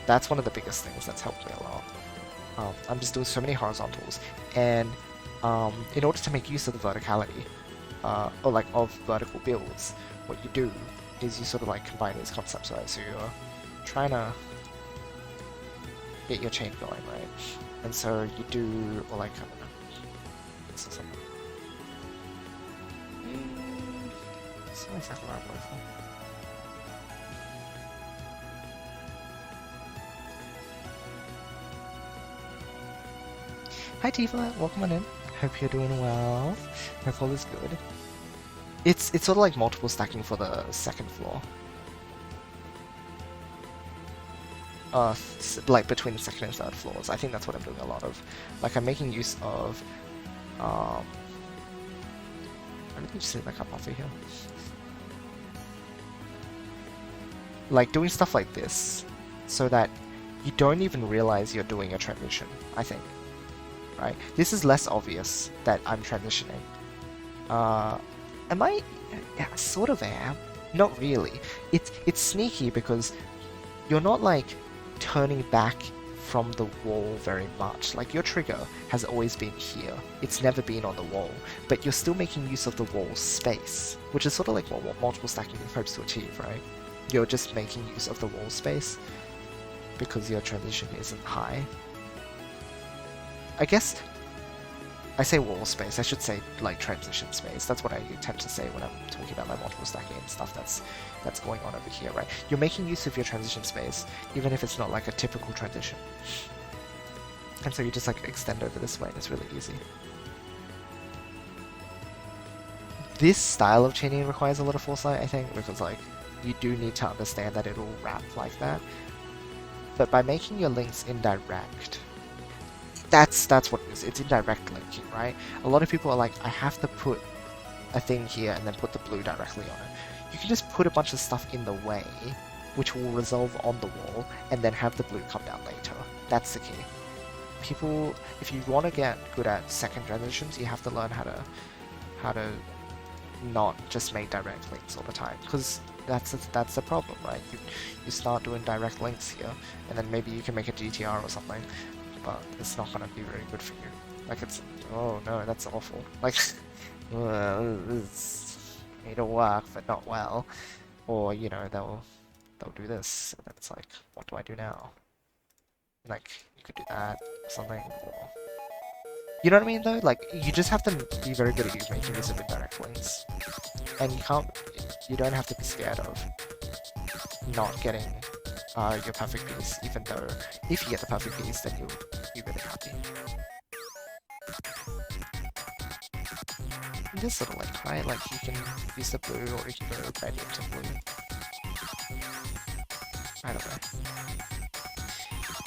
that's one of the biggest things that's helped me a lot. I'm just doing so many horizontals, and in order to make use of the verticality, or like of vertical builds, what you do is you sort of like combine these concepts, right? So you're trying to get your chain going, right? And so you do, or like, I don't know, this or something. It's not exactly what I'm going for. Hi Tifa, welcome on in. Hope you're doing well. Hope all is good. It's sort of like multiple stacking for the second floor. Like between the second and third floors. I think that's what I'm doing a lot of. Like I'm making use of let me just see like up over here. Like doing stuff like this so that you don't even realize you're doing a transition, I think. Right? This is less obvious that I'm transitioning. Am I? Yeah, sort of am. Not really. It's sneaky because you're not like turning back from the wall very much. Like your trigger has always been here. It's never been on the wall, but you're still making use of the wall space, which is sort of like what multiple stacking hopes to achieve, right? You're just making use of the wall space because your transition isn't high. I guess I say wall space, I should say like transition space. That's what I tend to say when I'm talking about like multiple stacking and stuff that's going on over here, right? You're making use of your transition space, even if it's not like a typical transition. And so you just like extend over this way and it's really easy. This style of chaining requires a lot of foresight, I think, because like you do need to understand that it'll wrap like that. But by making your links indirect, that's what it is. It's indirect linking, right? A lot of people are like, I have to put a thing here and then put the blue directly on it. You can just put a bunch of stuff in the way, which will resolve on the wall, and then have the blue come down later. That's the key. People, if you want to get good at second transitions, you have to learn how to not just make direct links all the time, because that's the problem, right? You start doing direct links here, and then maybe you can make a GTR or something, but it's not gonna be very good for you. Like it's, oh no, that's awful. Like, it'll work, but not well. Or you know, they'll do this, and then it's like, what do I do now? Like, you could do that, or something. Or... You know what I mean, though? Like, you just have to be very good at making use of indirect links, and you don't have to be scared of not getting your perfect piece, even though if you get the perfect piece, then you'll be really happy. This sort of like, right? Like you can use the blue, or you can go red into blue. Either way.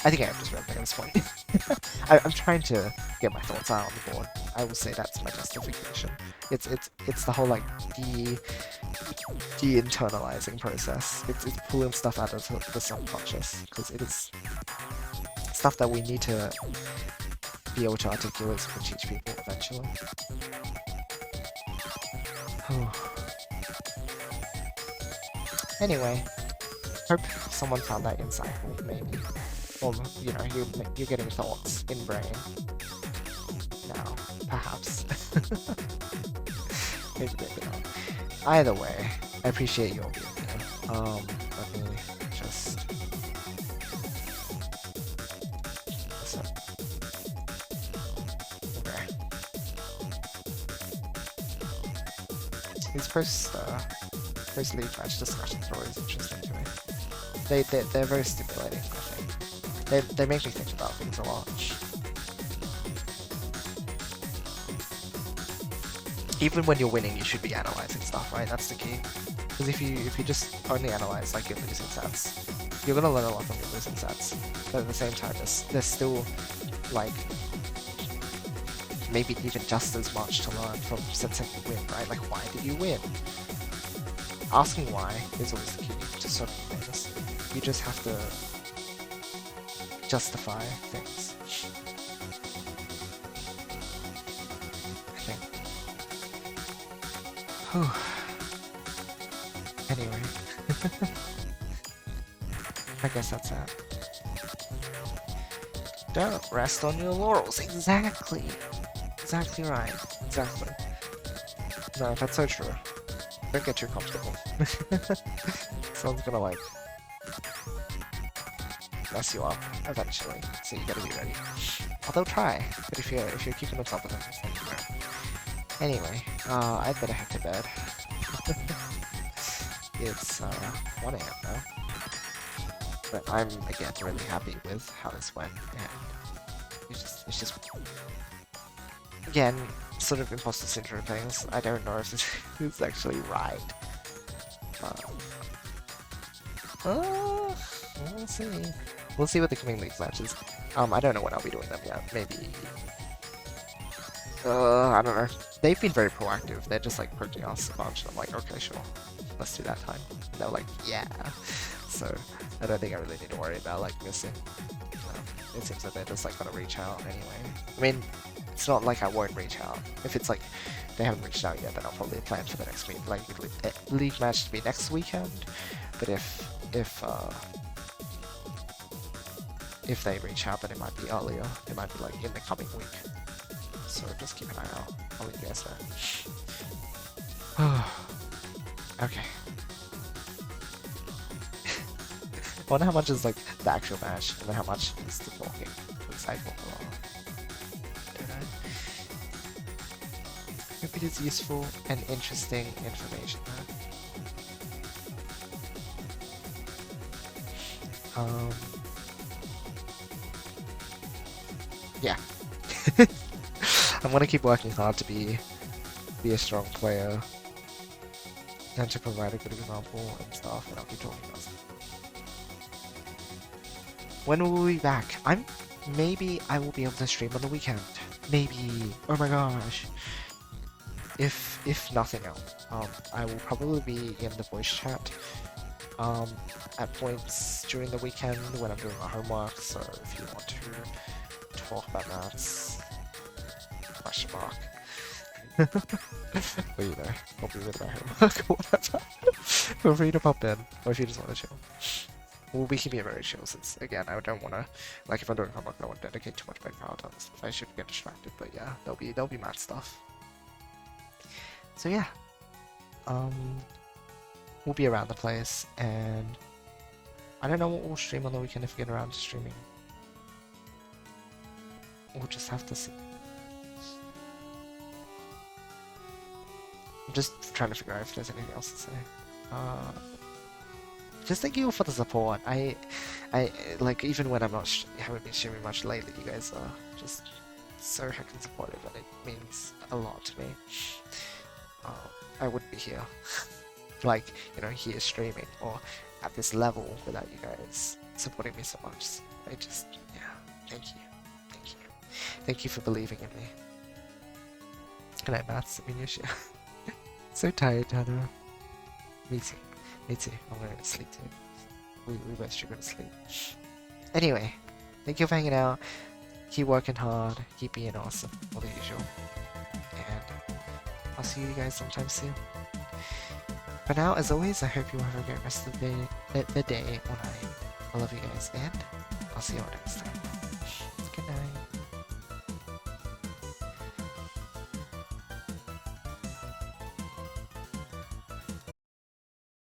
I think I am just rambling at this point. I'm trying to get my thoughts out on the board. I will say that's my justification. It's the whole like de-internalizing process. It's pulling stuff out of the subconscious, because it is stuff that we need to be able to articulate so we can teach people eventually. Anyway, hope someone found that insightful, maybe. Or, you know, you're getting thoughts in brain now, perhaps. Maybe not. Either way, I appreciate your being here. Let me just... So... Okay. These post-league match discussions are always interesting to me. They're very stimulating, I think. They make me think about things a lot. Even when you're winning, you should be analyzing stuff, right? That's the key. Because if you just only analyze like your losing sets, you're gonna learn a lot from your losing sets. But at the same time, there's still like maybe even just as much to learn from sets that you win, right? Like, why did you win? Asking why is always the key to certain things. You just have to justify things. I think. Anyway. I guess that's that. Don't rest on your laurels. Exactly. Exactly right. Exactly. No, that's so true. Don't get too comfortable. Someone's gonna like mess you up eventually, so you gotta be ready. Or they'll try, but if you're keeping on top of them, then you know. Anyway, I'd better head to bed. It's 1 AM now. But I'm again really happy with how this went, and it's just again sort of imposter syndrome things. I don't know if this is actually right. We'll see. We'll see what the coming league matches. I don't know when I'll be doing them yet. Maybe. I don't know. They've been very proactive. They're just like approaching us a bunch, and I'm like, okay, sure, let's do that time. And they're like, yeah. So I don't think I really need to worry about like missing. It seems like they're just like gonna reach out anyway. I mean, it's not like I won't reach out. If it's like they haven't reached out yet, then I'll probably plan for the next week, like league match to be next weekend. But if they reach out, then it might be earlier. It might be like in the coming week. So just keep an eye out. I'll let you guys know. Okay. I wonder how much is like the actual match, and then how much is the talking. Because I don't know. Hope it is useful and interesting information. Yeah. I'm gonna keep working hard to be a strong player and to provide a good example and stuff, and I'll keep talking about stuff. When will we be back? Maybe I will be able to stream on the weekend. Maybe. Oh my gosh. If nothing else, I will probably be in the voice chat at points during the weekend when I'm doing my homework. So if you want to talk about that, question mark. But you know, I'll be with my homework or whatever. Feel free to pop in, or if you just want to chill. We'll be keeping it very chill since, again, I don't want to, like, if I'm doing homework, I don't want to dedicate too much brain power to this. I should get distracted, but yeah, there'll be mad stuff. So yeah, we'll be around the place, and I don't know what we'll stream on the weekend if we get around to streaming. We'll just have to see. I'm just trying to figure out if there's anything else to say. Just thank you for the support. I like, even when haven't been streaming much lately, you guys are just so heckin' supportive, and it means a lot to me. I wouldn't be here, like, you know, here streaming or at this level without you guys supporting me so much. I just, yeah, thank you for believing in me. Good night, Maths. I mean, Yoshi. So tired, Tanner. Me too. I'm going to sleep too. We both should go to sleep. Anyway, thank you for hanging out. Keep working hard. Keep being awesome. All the usual. And I'll see you guys sometime soon. For now, as always, I hope you have a great rest of the day or night. I love you guys, and I'll see you all next time. Good night.